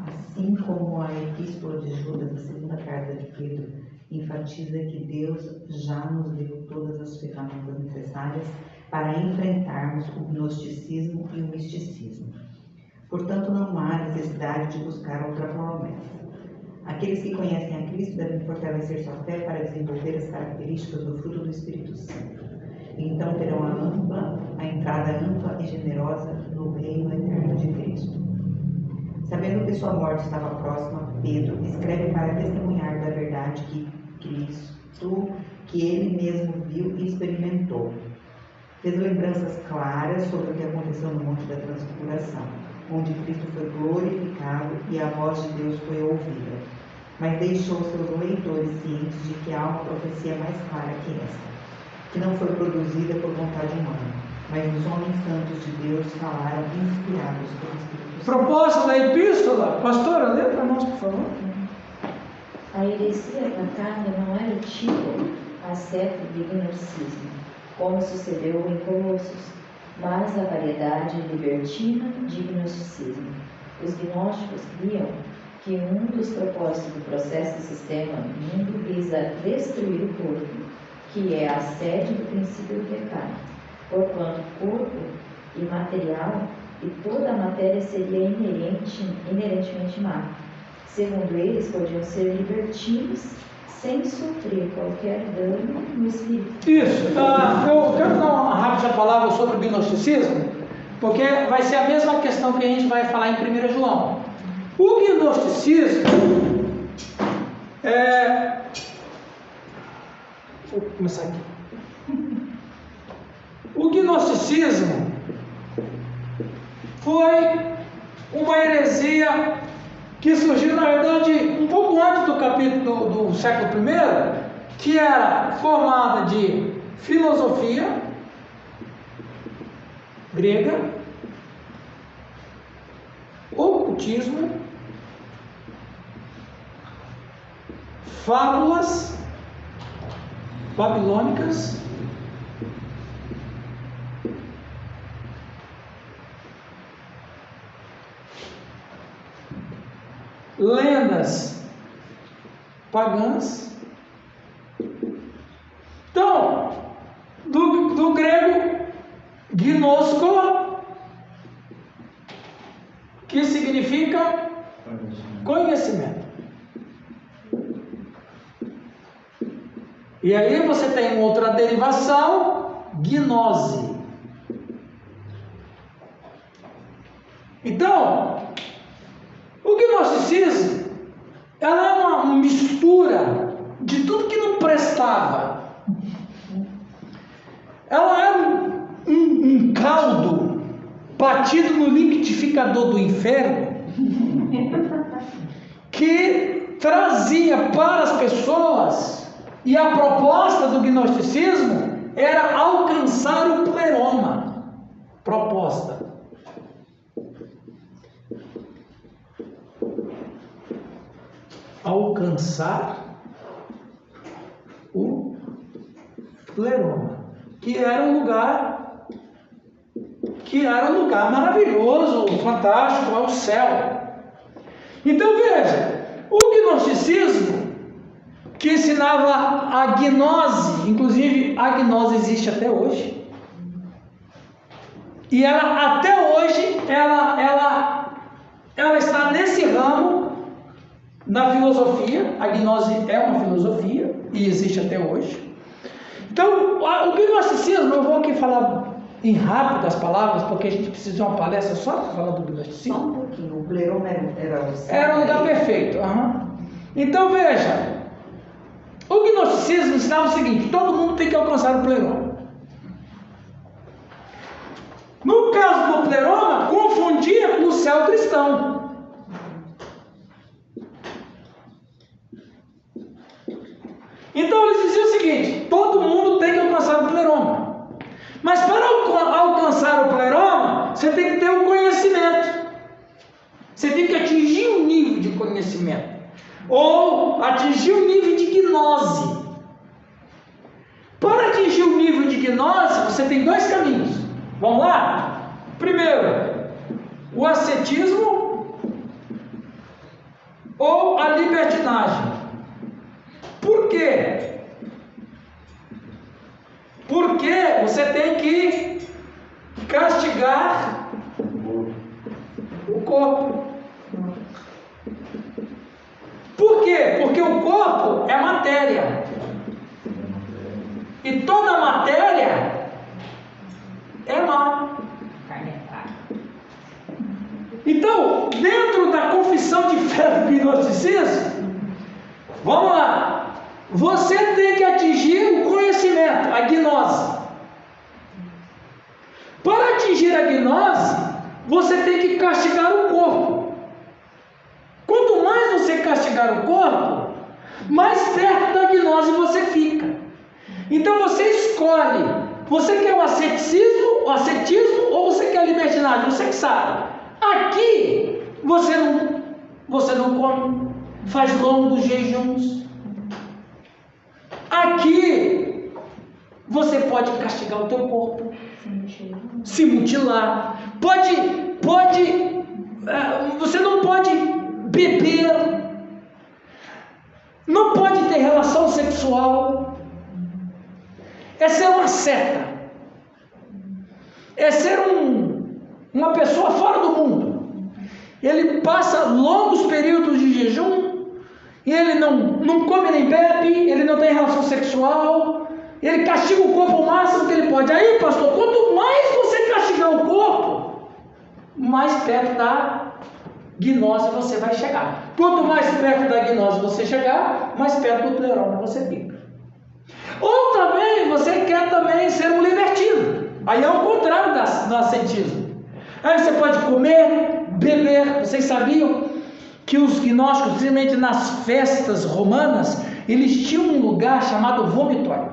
Assim como a epístola de Judas, a segunda carta de Pedro, enfatiza que Deus já nos deu todas as ferramentas necessárias para enfrentarmos o gnosticismo e o misticismo. Portanto, não há necessidade de buscar outra promessa. Aqueles que conhecem a Cristo devem fortalecer sua fé para desenvolver as características do fruto do Espírito Santo. Então terão a entrada ampla e generosa no reino eterno de Cristo. Sabendo que sua morte estava próxima, Pedro escreve para testemunhar da verdade que Cristo, que ele mesmo viu e experimentou. Fez lembranças claras sobre o que aconteceu no Monte da Transfiguração, onde Cristo foi glorificado e a voz de Deus foi ouvida. Mas deixou seus leitores cientes de que há uma profecia mais clara que esta, que não foi produzida por vontade humana, mas os homens santos de Deus falaram inspirados pelo Espírito Santo. Proposta da epístola, pastora, lê para nós, por favor. A heresia atacada não era o tipo a seta de gnosticismo, como sucedeu em Colossos, mas a variedade libertina de gnosticismo. Os gnósticos criam que um dos propósitos do processo do sistema do mundo visa destruir o corpo, que é a sede do princípio do pecado, porquanto corpo imaterial e toda a matéria seria inerentemente má. Segundo eles, podiam ser libertinos sem sofrer qualquer dano no espírito. Isso. Eu quero dar uma rápida palavra sobre o gnosticismo, porque vai ser a mesma questão que a gente vai falar em 1 João. O gnosticismo Vou começar aqui. O gnosticismo foi uma heresia que surgiu, na verdade, um pouco antes do capítulo do século I, que era formada de filosofia grega, ocultismo, fábulas babilônicas, lendas pagãs. Então, do grego gnosko, que significa conhecimento. E aí você tem outra derivação, gnose. Então, o gnosticismo, ela é uma mistura de tudo que não prestava. Ela era um caldo batido no liquidificador do inferno que trazia para as pessoas, e a proposta do gnosticismo era alcançar o pleroma. Proposta. Alcançar o pleroma, que era um lugar maravilhoso, fantástico, ao céu. Então veja, o gnosticismo, que ensinava a gnose, inclusive a gnose existe até hoje, e ela até hoje ela está nesse ramo na filosofia. A gnose é uma filosofia e existe até hoje. Então, o gnosticismo, eu vou aqui falar em rápido as palavras, porque a gente precisa de uma palestra só falando do Só gnosticismo. um pouquinho. O pleroma Era o lugar perfeito. Então veja, o gnosticismo ensinava o seguinte: todo mundo tem que alcançar o pleroma. No caso do pleroma, confundia com o céu cristão. Então eles diziam o seguinte: todo mundo tem que alcançar o pleroma. Mas para alcançar o pleroma, você tem que ter um conhecimento. Você tem que atingir um nível de conhecimento. Ou atingir um nível de gnose. Para atingir o nível de gnose, você tem dois caminhos. Vamos lá? Primeiro, o ascetismo ou a libertinagem. Por quê? Porque você tem que castigar o corpo. Por quê? Porque o corpo é matéria. E toda matéria é má. Então, dentro da confissão de fé do gnosticismo, vamos lá. Você tem que atingir o conhecimento, a gnose. Para atingir a gnose, você tem que castigar o corpo. Quanto mais você castigar o corpo, mais perto da gnose você fica. Então você escolhe: você quer o ascetismo ou você quer a libertinagem? Você que sabe. Aqui você não come, faz longos jejuns. Aqui você pode castigar o teu corpo, se mutilar, você não pode beber, não pode ter relação sexual. É ser uma seta, é ser uma pessoa fora do mundo. Ele passa longos períodos de jejum, e ele não come nem bebe, ele não tem relação sexual, ele castiga o corpo o máximo que ele pode. Aí, pastor, quanto mais você castigar o corpo, mais perto da gnose você vai chegar. Quanto mais perto da gnose você chegar, mais perto do pleroma você fica. Ou também, você quer também ser um libertino. Aí é o contrário do ascetismo. Aí você pode comer, beber. Vocês sabiam que os gnósticos, principalmente nas festas romanas, eles tinham um lugar chamado vomitório?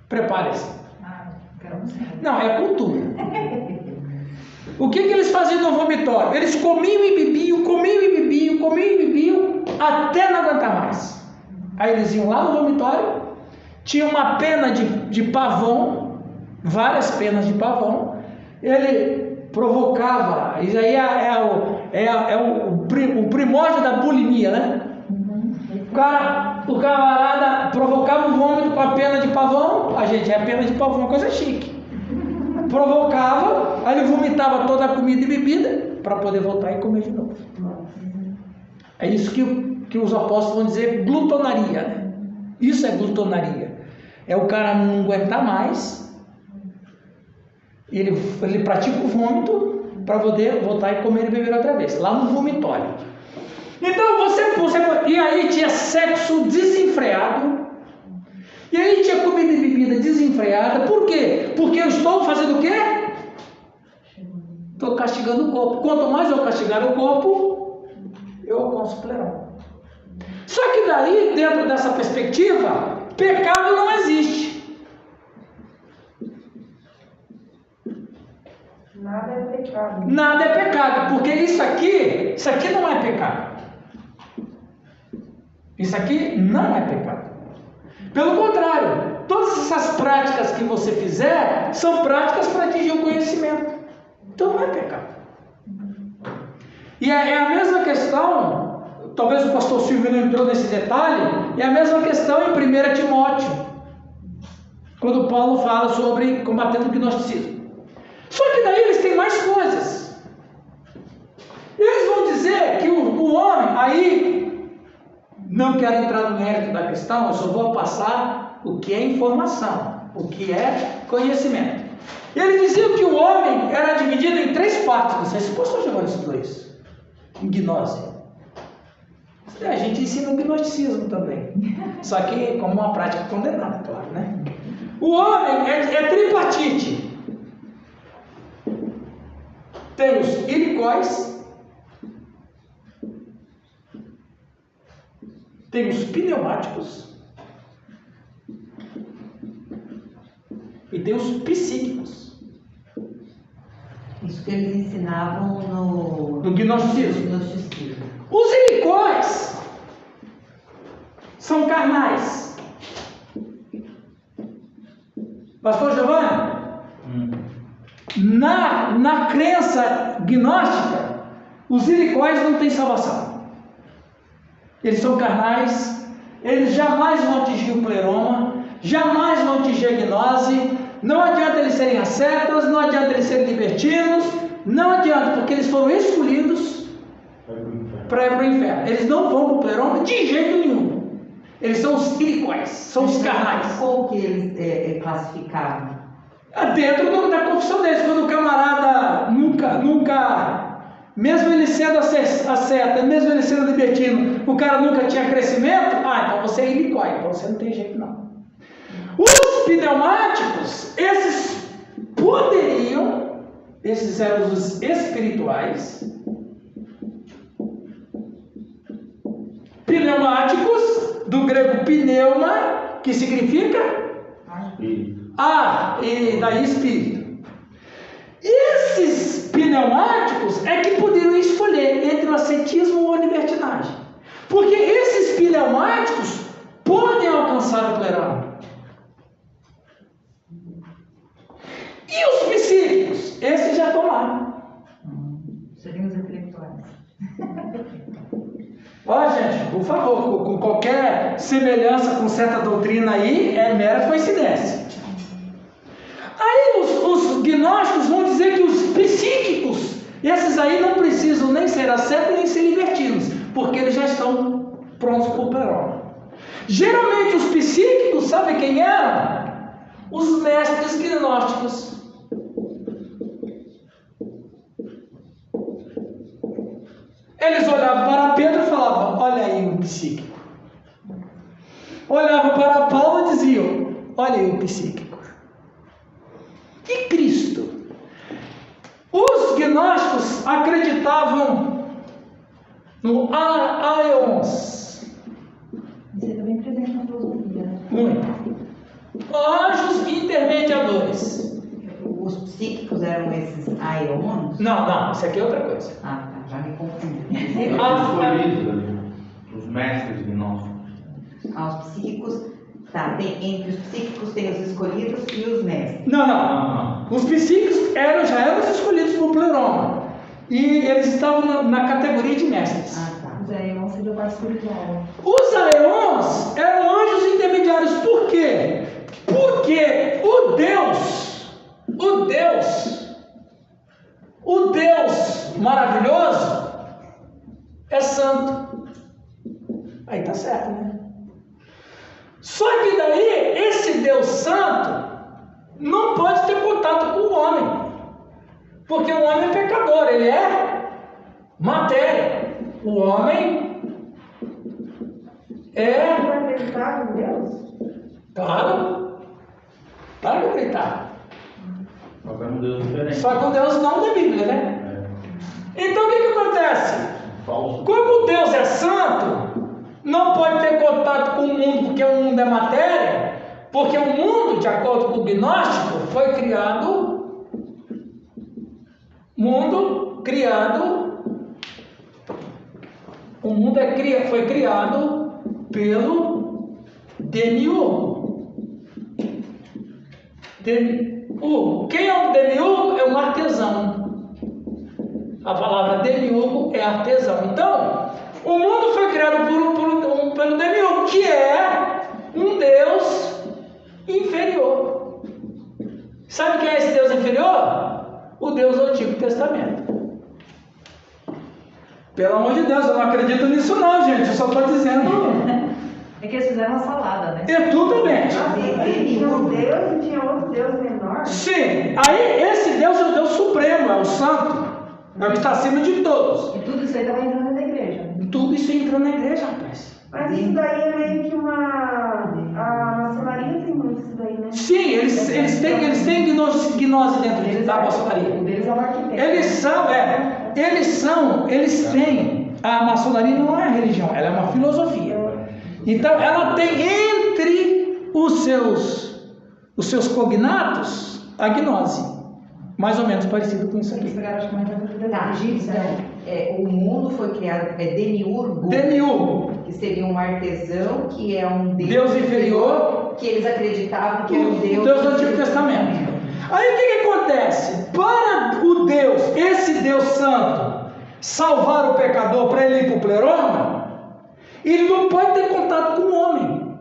Prepare-se. Não, é cultura. O que eles faziam no vomitório? Eles comiam e bebiam, até não aguentar mais. Aí eles iam lá no vomitório, tinha uma pena de pavão, várias penas de pavão, ele provocava, isso aí é o primórdio da bulimia, né? O camarada provocava o vômito com a pena de pavão. A pena de pavão é uma coisa chique. Provocava, aí ele vomitava toda a comida e bebida para poder voltar e comer de novo. É isso que os apóstolos vão dizer glutonaria, né? Isso é glutonaria. É o cara não aguentar mais, ele pratica o vômito para poder voltar e comer e beber outra vez, lá no vomitório. Então e aí tinha sexo desenfreado, e aí tinha comida e bebida desenfreada. Por quê? Porque eu estou fazendo o quê? Estou castigando o corpo. Quanto mais eu castigar o corpo, eu alcanço o pleroma. Só que daí, dentro dessa perspectiva, pecado não existe. Nada é pecado. Nada é pecado, porque isso aqui não é pecado. Isso aqui não é pecado. Pelo contrário, todas essas práticas que você fizer são práticas para atingir o conhecimento. Então não é pecado. E é a mesma questão, talvez o pastor Silvio não entrou nesse detalhe, é a mesma questão em 1 Timóteo, quando Paulo fala sobre combatendo o gnosticismo. Só que daí eles têm mais coisas. Eles vão dizer que o homem, aí, não quero entrar no mérito da questão, eu só vou passar o que é informação, o que é conhecimento. Ele dizia que o homem era dividido em 3 partes. Não sei se o pastor Giovanni estudou isso. Em gnose. A gente ensina o gnosticismo também. Só que como uma prática condenada, claro, né? O homem é tripartite. Tem os ilicóis, tem os pneumáticos e tem os psíquicos. Isso que eles ensinavam no gnosticismo. gnosticismo. Os ilicóis são carnais. Pastor Giovanni? Na crença gnóstica, os ilicóis não têm salvação. Eles são carnais, eles jamais vão atingir o pleroma, jamais vão atingir a gnose, não adianta eles serem ascetas, não adianta eles serem libertinos, não adianta, porque eles foram escolhidos para ir para o inferno. Eles não vão para o pleroma de jeito nenhum. Eles são os ilicóis, são os carnais. Como que eles classificavam? Dentro da confissão deles, quando o camarada nunca, mesmo ele sendo asceta, mesmo ele sendo libertino, o cara nunca tinha crescimento, então você é ilicói, então você não tem jeito não. Os pneumáticos, esses eram os espirituais, pneumáticos, do grego pneuma, que significa e daí espírito. Esses pneumáticos é que poderiam escolher entre o ascetismo ou a libertinagem, porque esses pneumáticos podem alcançar o pleroma. E os psíquicos? Esses já estão lá. Seriam os intelectuais. Ó, gente, por favor, com qualquer semelhança com certa doutrina aí, é mera coincidência. Aí os gnósticos vão dizer que os psíquicos, esses aí não precisam nem ser ascetas nem ser libertinos, porque eles já estão prontos para o pleroma. Geralmente os psíquicos, sabe quem eram? Os mestres gnósticos. Eles olhavam para Pedro e falavam: olha aí o psíquico. Olhavam para Paulo e diziam: olha aí o psíquico. E Cristo? Os gnósticos acreditavam no aeons. Você também presente na filosofia, né? Muito. Anjos intermediadores. Os psíquicos eram esses aeons? Não, isso aqui é outra coisa. Ah, tá, já me confundi. Os mestres gnósticos. Os psíquicos, tá, entre os psíquicos tem os escolhidos e os mestres. Não. Os psíquicos já eram os escolhidos por pleroma. E eles estavam na categoria de mestres. Tá. Os aeons seria a parte espiritual. Os aeons eram anjos intermediários. Por quê? Porque o Deus maravilhoso é santo. Aí tá certo, né? Só que daí, esse Deus santo não pode ter contato com o homem. Porque o homem é pecador, ele é matéria. O homem é... acreditar em Deus? Claro que acreditar. Só que é um Deus diferente. Só que o Deus não da Bíblia, né? Então o que acontece? Falso. Como Deus é santo, não pode ter contato com o mundo, porque o mundo é matéria, porque o mundo, de acordo com o gnóstico, foi criado. O mundo foi criado pelo demiurgo. Quem é o demiurgo? É um artesão. A palavra demiurgo é artesão. Então, o mundo foi criado pelo demiurgo, que é um Deus inferior. Sabe quem é esse Deus inferior? O Deus do Antigo Testamento. Pelo amor de Deus, eu não acredito nisso não, gente. Eu só estou dizendo É que eles fizeram uma salada, né? É tudo bem. Tinha um Deus e tinha outro Deus menor. Sim, aí esse Deus é o Deus Supremo, é o Santo, é o que está acima de todos. E tudo isso aí estava entrando na igreja. Tudo isso entrou na igreja, rapaz. Mas isso daí é meio que uma... A maçonaria tem muito isso daí, né? Sim, eles têm gnose dentro da maçonaria. O deles é o arquiteto. Eles têm, a maçonaria não é religião, ela é uma filosofia. Então ela tem entre os seus cognatos a gnose, mais ou menos parecido com isso Eles aqui. pegaram, acho que mais da cultura Tá, egípcia, né? então, o mundo foi criado, Demiurgo, Demiurgo, que seria um artesão, que é um Deus inferior, que eles acreditavam que era um Deus Deus do Antigo Testamento. Aí o que acontece? Para o Deus, esse Deus Santo, salvar o pecador para ele ir para o pleroma, ele não pode ter contato com o homem,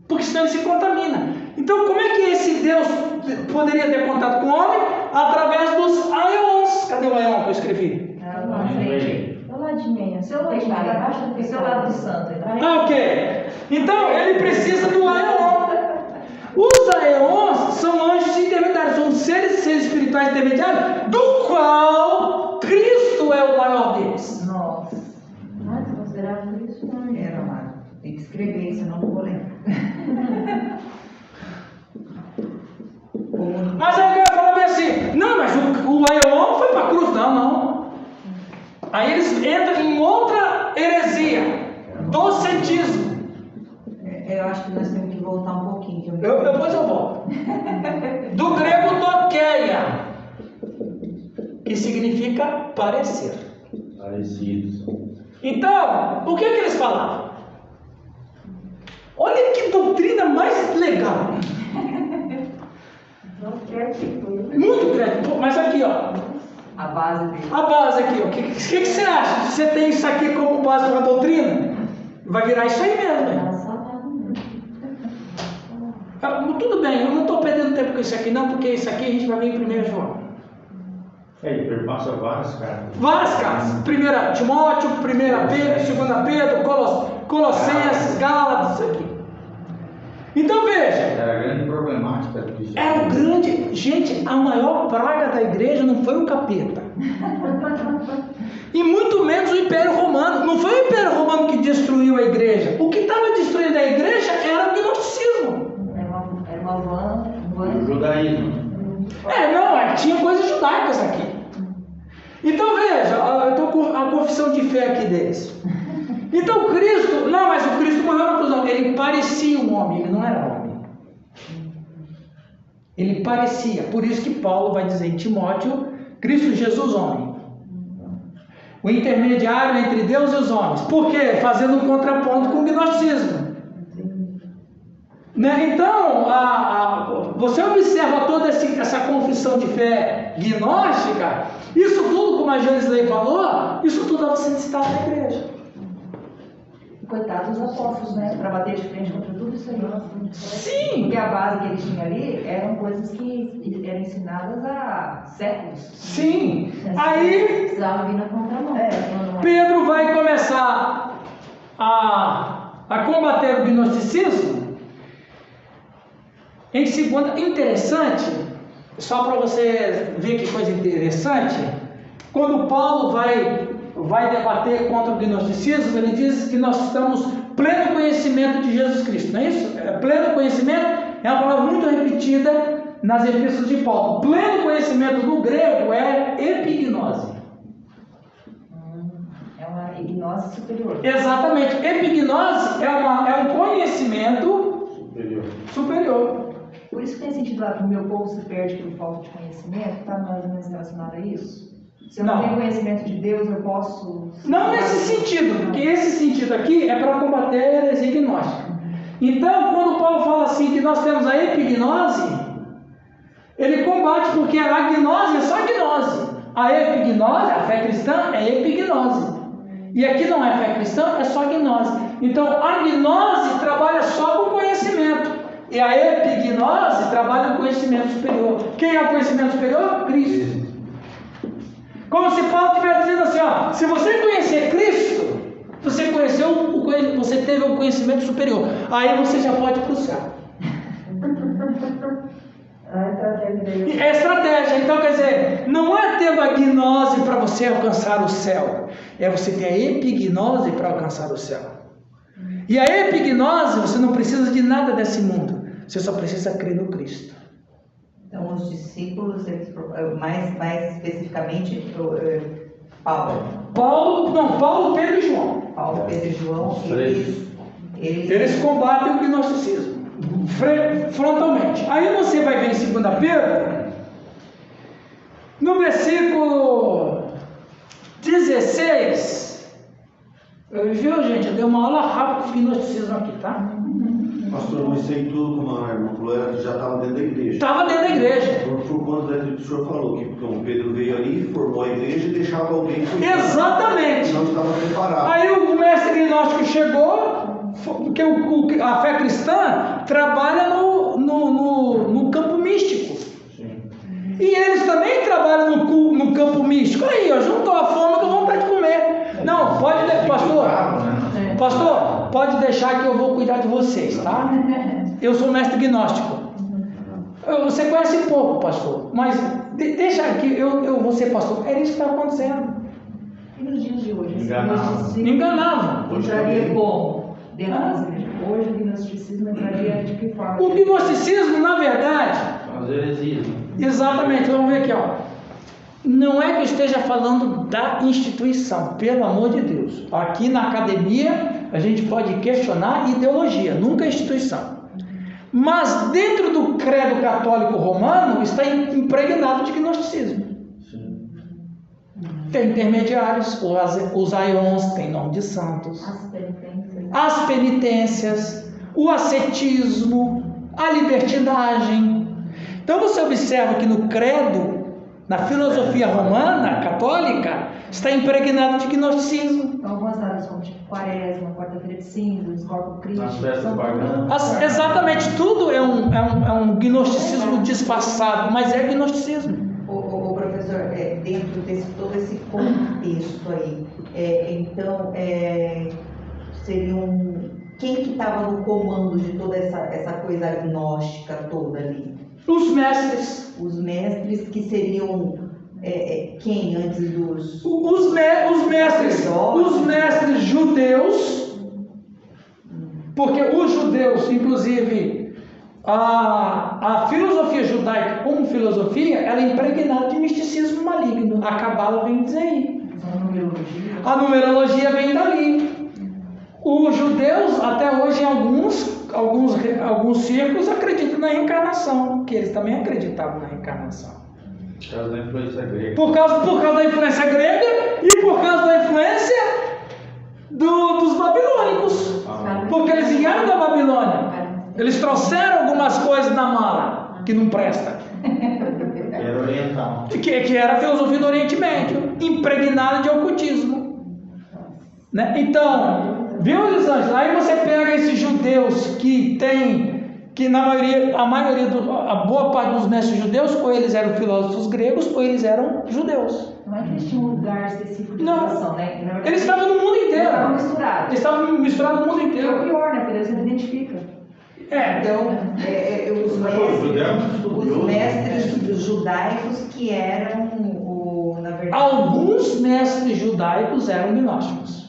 porque senão ele se contamina. Então como é que esse Deus poderia ter contato com o homem? Através dos aeons. Cadê o aeon que eu escrevi? Na frente. Do ladinho aí, Seu ladinho, abaixo do seu lado do santo. Ok. Então ele precisa do aeon. Os aeons são anjos intermediários, são seres espirituais intermediários, do qual Cristo é o maior deles. Nossa. Ah, você considerava isso? Não, Era, amado. Tem que escrever, senão não vou lembrar. Mas aí eu falo bem assim, não, mas o aeon foi para a cruz. Não. Aí eles entram em outra heresia, docetismo. Eu acho que nós temos que voltar um pouquinho. Depois eu volto. Do grego dokeia, que significa parecer. Parecidos. Então, o que eles falavam? Olha que doutrina mais legal. Não quer tipo. Muito crédito. Mas aqui, ó. A base dele. A base aqui, ó. O que você acha? Você tem isso aqui como base de uma doutrina? Vai virar isso aí mesmo, né? Era salgado mesmo. Tudo bem, eu não estou perdendo tempo com isso aqui não, porque isso aqui a gente vai ver em 1 João. Ele perpassa várias cartas. Várias cartas. 1 Timóteo, 1 Pedro, 2 Pedro, Colossenses, Gálatas, isso aqui. Então veja. Era a grande problemática do cristianismo. Era o grande... Gente, a maior praga da igreja não foi o capeta. E muito menos o Império Romano. Não foi o Império Romano que destruiu a igreja. O que estava destruindo a igreja era o gnosticismo. Era uma van. O judaísmo. Tinha coisas judaicas aqui. Então veja, eu estou com a confissão de fé aqui deles. Então Cristo, não, mas o Cristo morreu na cruz, não. Ele parecia um homem, ele não era homem. Ele parecia, por isso que Paulo vai dizer em Timóteo, Cristo Jesus homem. O intermediário entre Deus e os homens. Por quê? Fazendo um contraponto com o gnosticismo. Né? Então, você observa toda essa confissão de fé gnóstica, isso tudo, como a Janisley falou, isso tudo estava sendo citado na igreja. Coitados dos apóstolos, né? Para bater de frente contra tudo isso aí. Sim! Porque a base que eles tinham ali eram coisas que eram ensinadas há séculos. Sim! Aí Precisava vir na contramão. Pedro vai começar a combater o gnosticismo. Em segunda, interessante, só para você ver que coisa interessante, quando Paulo vai debater contra o gnosticismo, ele diz que nós estamos pleno conhecimento de Jesus Cristo, não é isso? Pleno conhecimento é uma palavra muito repetida nas epístolas de Paulo. Pleno conhecimento no grego é epignose. É uma gnose superior. Exatamente. Epignose é um conhecimento superior. Por isso que tem sentido lá que o meu povo se perde por falta de conhecimento, está mais ou menos relacionado a isso? Se eu não tenho conhecimento de Deus, eu posso... Não nesse sentido, porque esse sentido aqui é para combater a heresia gnóstica. Então, quando Paulo fala assim que nós temos a epignose, ele combate porque a gnose é só gnose. A epignose, a fé cristã, é epignose. E aqui não é fé cristã, é só gnose. Então, a gnose trabalha só com conhecimento. E a epignose trabalha com conhecimento superior. Quem é o conhecimento superior? Cristo. Como se Paulo estivesse dizendo assim, ó, se você conhecer Cristo, Você você teve um conhecimento superior. Aí você já pode ir para o céu. É estratégia. Então, quer dizer, não é ter a gnose para você alcançar o céu. É você ter a epignose para alcançar o céu. E a epignose, você não precisa de nada desse mundo. Você só precisa crer no Cristo. Então, os discípulos, mais especificamente, Paulo, Pedro e João. Paulo, Pedro e João, Eles combatem o gnosticismo frontalmente. Aí você vai ver em 2 Pedro, no versículo 16. Viu, gente? Eu dei uma aula rápida de gnosticismo aqui, tá? Pastor, mas isso aí tudo, como a irmã falou, já estava dentro da igreja. Estava dentro da igreja. Por conta daquilo que o senhor falou, que o Pedro veio ali, formou a igreja e deixava alguém cuidar. Exatamente. Não estava preparado. Aí o mestre gnóstico chegou, porque a fé cristã trabalha no campo místico. Sim. E eles também trabalham no campo místico. Aí, ó, juntou a fome com a vontade de comer. Não, pode, pastor, pode deixar que eu vou cuidar de vocês, tá? Eu sou mestre gnóstico. Você conhece pouco, pastor, mas deixa aqui, eu vou ser pastor. É isso que está acontecendo. E nos dias de hoje? Enganavam. Entraria como? Dentro das igrejas. Hoje o gnosticismo entraria de que forma? O gnosticismo, na verdade, As heresias. exatamente, vamos ver aqui, ó. Não é que eu esteja falando da instituição, pelo amor de Deus. Aqui na academia a gente pode questionar ideologia, nunca a instituição. Mas dentro do credo católico romano está impregnado de gnosticismo. Sim. Tem intermediários, os aions, tem nome de santos, as penitências, o ascetismo, a libertinagem. Então você observa que no credo, na filosofia romana, católica, está impregnado de gnosticismo. Então, algumas datas como tipo Quaresma, Quarta-feira de Cinzas, Corpus Christi. Nas festas paganas. Exatamente, tudo é um gnosticismo disfarçado, mas é gnosticismo. O professor, dentro desse todo esse contexto aí, então, seriam quem que estava no comando de toda essa coisa agnóstica toda ali? Os mestres. Os mestres que seriam quem antes dos... Os mestres judeus, porque os judeus, inclusive, a filosofia judaica como filosofia, ela é impregnada de misticismo maligno. A Cabala vem dizer aí. A numerologia vem dali. Os judeus, até hoje, em alguns círculos, acreditam na reencarnação, que eles também acreditavam na reencarnação. Por causa da influência grega. Por causa da influência grega e por causa da influência dos babilônicos. Porque eles vieram da Babilônia. Eles trouxeram algumas coisas na mala que não presta. Era oriental. Que era a filosofia do Oriente Médio, impregnada de ocultismo. Né? Então, viu, Elisângela? Aí você pega esses judeus que na maioria, a boa parte dos mestres judeus, ou eles eram filósofos gregos, ou eles eram judeus. Não é que eles tinham um lugar específico de Não. educação, né? Que, na verdade, Eles estavam no mundo inteiro. Eles estavam misturados. Eles estavam misturados no mundo Que é o inteiro. pior, né? Porque Deus não identifica. Então, os mestres judaicos que eram, na verdade... Alguns mestres judaicos eram gnósticos.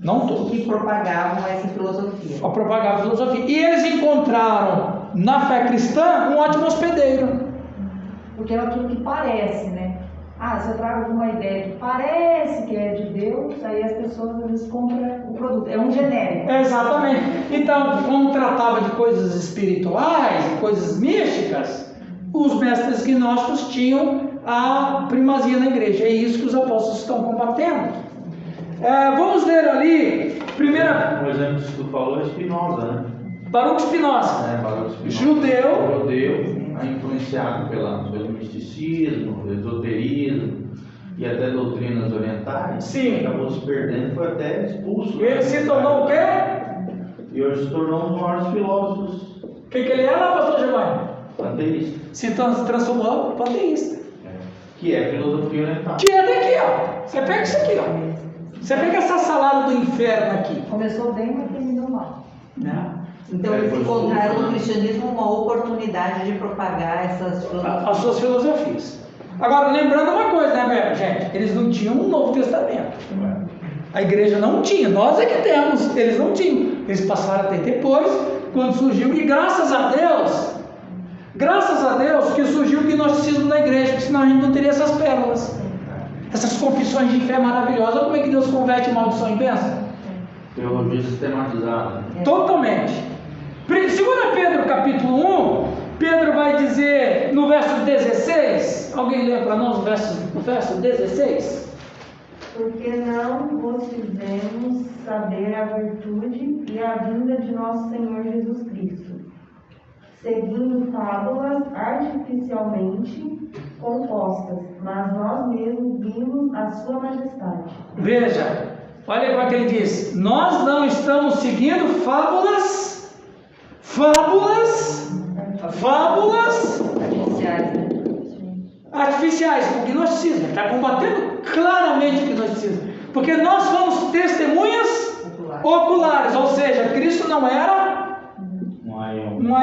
Não todos. Que propagavam essa filosofia. A propagar a filosofia. E eles encontraram na fé cristã um ótimo hospedeiro. Porque é aquilo que parece, né? Se eu trago alguma ideia que parece que é de Deus, aí as pessoas às vezes compram o produto. É um genérico. Exatamente. Então, como tratava de coisas espirituais, coisas místicas, os mestres gnósticos tinham a primazia na igreja. É isso que os apóstolos estão combatendo. Vamos ler ali, primeira... Um exemplo que tu falou é Spinoza, né? Baruch Spinoza. Baruch Spinoza. Judeu, influenciado pelo misticismo, esoterismo e até doutrinas orientais. Sim. Acabou se perdendo, foi até expulso. Ele se tornou o quê? E hoje se tornou um dos maiores filósofos. O que ele era, pastor Giovanni? Panteísta. Se transformou em panteísta. Que é filosofia oriental. Que é daqui, ó. Você pega isso aqui, ó. Você pega essa salada do inferno aqui. Começou bem, mas terminou mal. Né? Então eles encontraram no cristianismo uma oportunidade de propagar essas As suas filosofias. Agora, lembrando uma coisa, né, gente? Eles não tinham um Novo Testamento. A igreja não tinha, nós é que temos, eles não tinham. Eles passaram a ter depois, quando surgiu, e graças a Deus que surgiu o gnosticismo na igreja, porque senão a gente não teria essas pérolas, essas confissões de fé maravilhosas. Como é que Deus converte maldição em bênção? Teologia sistematizada. Totalmente. 2 Pedro capítulo 1, Pedro vai dizer no verso 16, alguém lê para nós o verso 16? Porque não vos fizemos saber a virtude e a vinda de nosso Senhor Jesus Cristo, seguindo fábulas artificialmente compostas, mas nós mesmos vimos a sua majestade. Veja, olha como é que ele diz: nós não estamos seguindo fábulas artificiais, com o gnosticismo. Ele está combatendo claramente o gnosticismo, porque nós fomos testemunhas oculares, ou seja, Cristo não era um aion. Um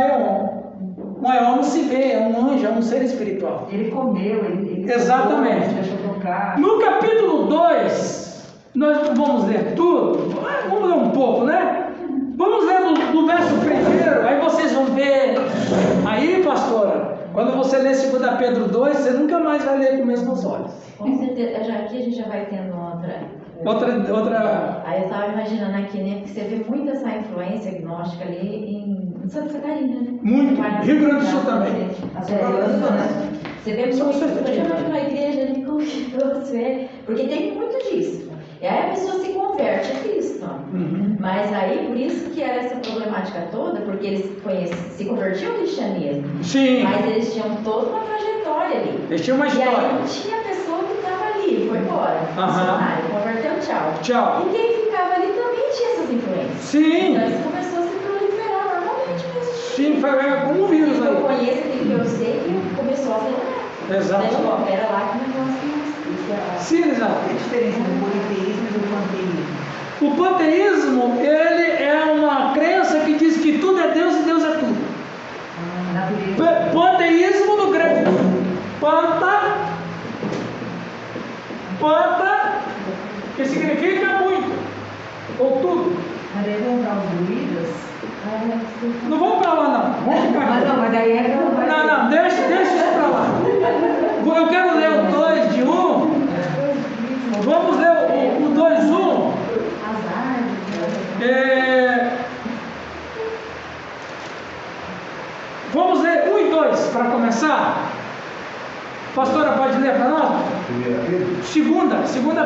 aion não se vê, é um anjo, é um ser espiritual. Ele comeu, ele Exatamente. deixou tocar. No capítulo 2, nós não vamos ler tudo, vamos ler um pouco, né? Vamos ler do verso 1, aí vocês vão ver. Aí, pastora, quando você ler 2 Pedro 2, você nunca mais vai ler com os mesmos olhos. Com certeza, já aqui a gente já vai tendo outra. Aí eu estava imaginando aqui, né? Porque você vê muito essa influência gnóstica ali em Santa Catarina, né? Muito. Rio Grande do Sul também. Você vê muito. Principalmente na igreja ali, como que você vê. Porque tem muito disso. E aí a pessoa se converte a Cristo. Mas aí, por isso que era essa problemática toda, porque eles se convertiam ao cristianismo. Sim. Mas eles tinham toda uma trajetória ali. Eles tinham uma E história. aí tinha a pessoa que estava ali, foi embora. Missionário, converteu, tchau. Tchau. E quem ficava ali também tinha essas influências. Sim. Então isso começou a se proliferar normalmente mesmo. Sim, foi como um vírus Eu aí. conheço aquele que eu sei que começou a acelerar. Exato. Era lá que o negócio Sim, Elisão. Qual é a diferença do politeísmo e do panteísmo? O panteísmo, ele é uma crença que diz que tudo é Deus e Deus é tudo. Natureza. Panteísmo no grego. Panta, que significa muito, ou tudo. Mas aí vão para os druidas. Não vamos para lá não. Vamos ficar aqui. Mas aí é Não, deixa isso para lá. Eu quero ler o 2 de 1. Vamos ler o 2:1. Vamos ler 1 e 2 para começar. Pastora, pode ler para nós? 2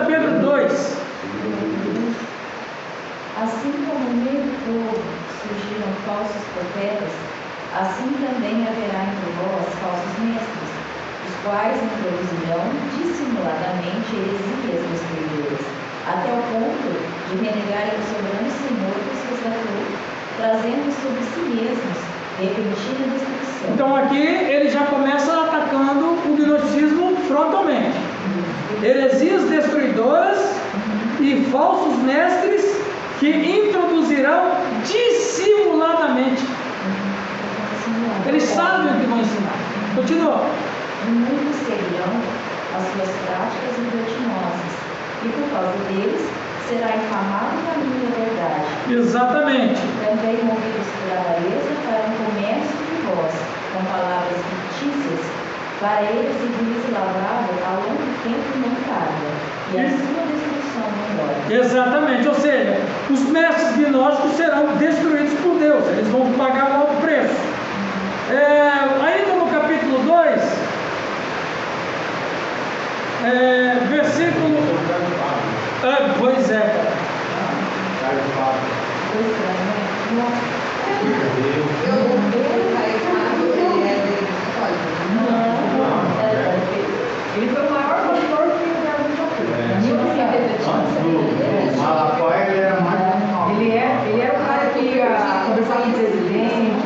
Pedro 2. Assim como no meio do povo surgiram falsos profetas, assim também haverá entre vós falsos mestres, os quais introduzirão dissimuladamente heresias destruidoras, até o ponto de renegarem o soberano Senhor que os resgatou, trazendo sobre si mesmos repentina destruição. Então aqui ele já começa atacando o gnosticismo frontalmente. Heresias destruidoras e falsos mestres que introduzirão dissimuladamente. Eles sabem o que vão ensinar. Continua. E muitos seguirão as suas práticas libertinosas, e por causa deles será infamado o caminho da verdade. Exatamente. Também movidos por avareza farão comércio de vós, com palavras fictícias, para eles seguires lavado a longo tempo não tarda, e a sua destruição não demora. Exatamente, ou seja, os mestres gnósticos serão destruídos por Deus, eles vão pagar lá o preço. Ainda no capítulo 2, versículo. Pois é, cara. Ele foi o maior pastor que o Brasil já fez. Malafaia ele era mais. Ele era o cara que ia conversar com o presidente,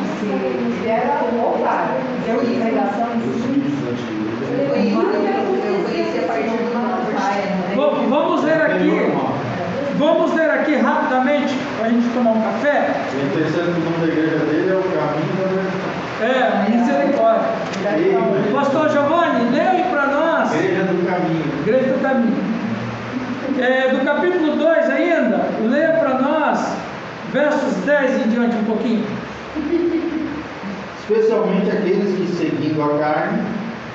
para a gente tomar um café. O interessante que o nome da igreja dele é o Caminho da Verdade. Misericórdia. Pastor Giovanni, leia aí para nós. Igreja do Caminho. Igreja do Caminho. Do capítulo 2 ainda, leia para nós, versos 10 em diante um pouquinho. Especialmente aqueles que, seguindo a carne,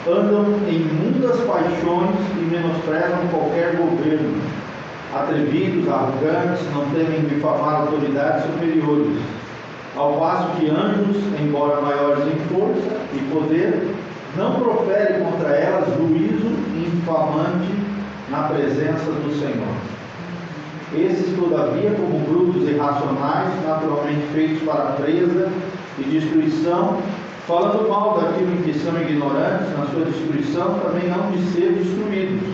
andam em imundas paixões e menosprezam qualquer governo, atrevidos, arrogantes, não temem difamar autoridades superiores, ao passo que anjos, embora maiores em força e poder, não proferem contra elas juízo infamante na presença do Senhor. Esses, todavia, como brutos irracionais, naturalmente feitos para presa e destruição, falando mal daquilo em que são ignorantes, na sua destruição, também não de ser destruídos,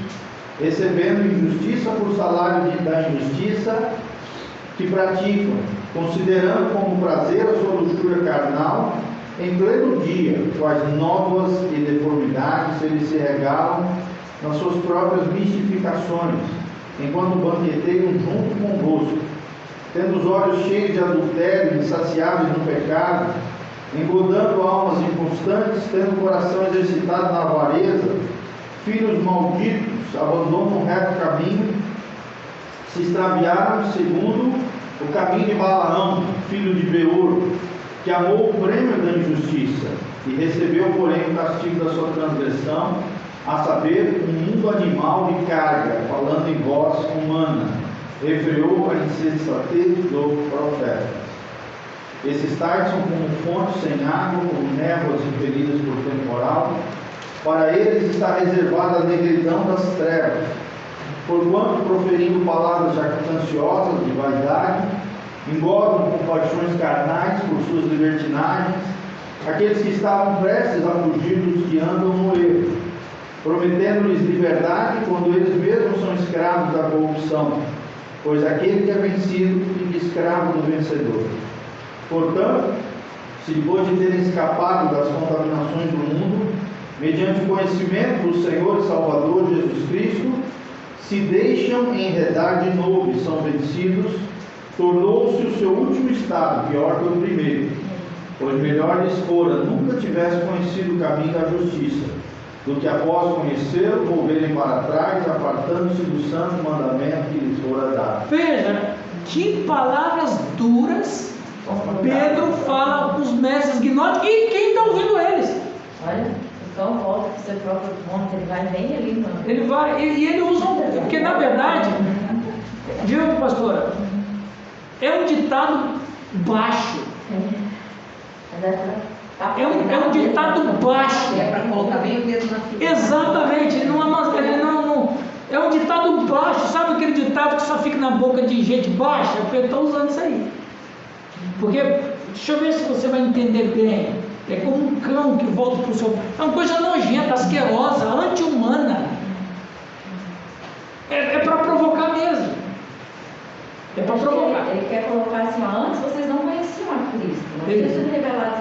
recebendo injustiça por salário da injustiça que praticam, considerando como prazer a sua luxúria carnal, em pleno dia, quais novas e deformidades eles se regalam nas suas próprias mistificações, enquanto banqueteiam junto convosco, tendo os olhos cheios de adultério, insaciáveis no pecado, engodando almas inconstantes, tendo o coração exercitado na avareza, filhos malditos, abandonam o reto caminho, se extraviaram segundo o caminho de Balaão, filho de Beor, que amou o prêmio da injustiça e recebeu, porém, o castigo da sua transgressão, a saber, um mundo animal de carga, falando em voz humana, refreou a insensatez do profeta. Esses tais são como fontes sem água, como névoas impelidas por temporal. Para eles está reservada a negridão das trevas, porquanto, proferindo palavras jactanciosas de vaidade, engodam com paixões carnais por suas libertinagens aqueles que estavam prestes a fugir dos que andam no erro, prometendo-lhes liberdade quando eles mesmos são escravos da corrupção, pois aquele que é vencido fica escravo do vencedor. Portanto, se depois de terem escapado das contaminações do mundo, mediante o conhecimento do Senhor e Salvador Jesus Cristo, se deixam enredar de novo e são vencidos, tornou-se o seu último estado pior que o primeiro, pois melhor lhes fora nunca tivesse conhecido o caminho da justiça, do que após conhecê-lo, volverem para trás, apartando-se do santo mandamento que lhes fora dado. Veja, que palavras duras Pedro fala com os mestres gnósticos e quem está ouvindo eles. Olha, então volta para o seu próprio ponto, ele vai bem ali, mano. Ele vai, e ele usa porque na verdade, viu, pastora? É um ditado baixo. É um ditado baixo. É para colocar bem o dedo na fila. Exatamente, ele não é um ditado baixo. Sabe aquele ditado que só fica na boca de gente baixa? Ele está usando isso aí. Porque, deixa eu ver se você vai entender bem. É como um cão que volta para o seu... É uma coisa nojenta, asquerosa, anti-humana. É para provocar mesmo. É para provocar. Ele quer colocar assim, ó, antes vocês não conheciam a Cristo. Mas Cristo revelado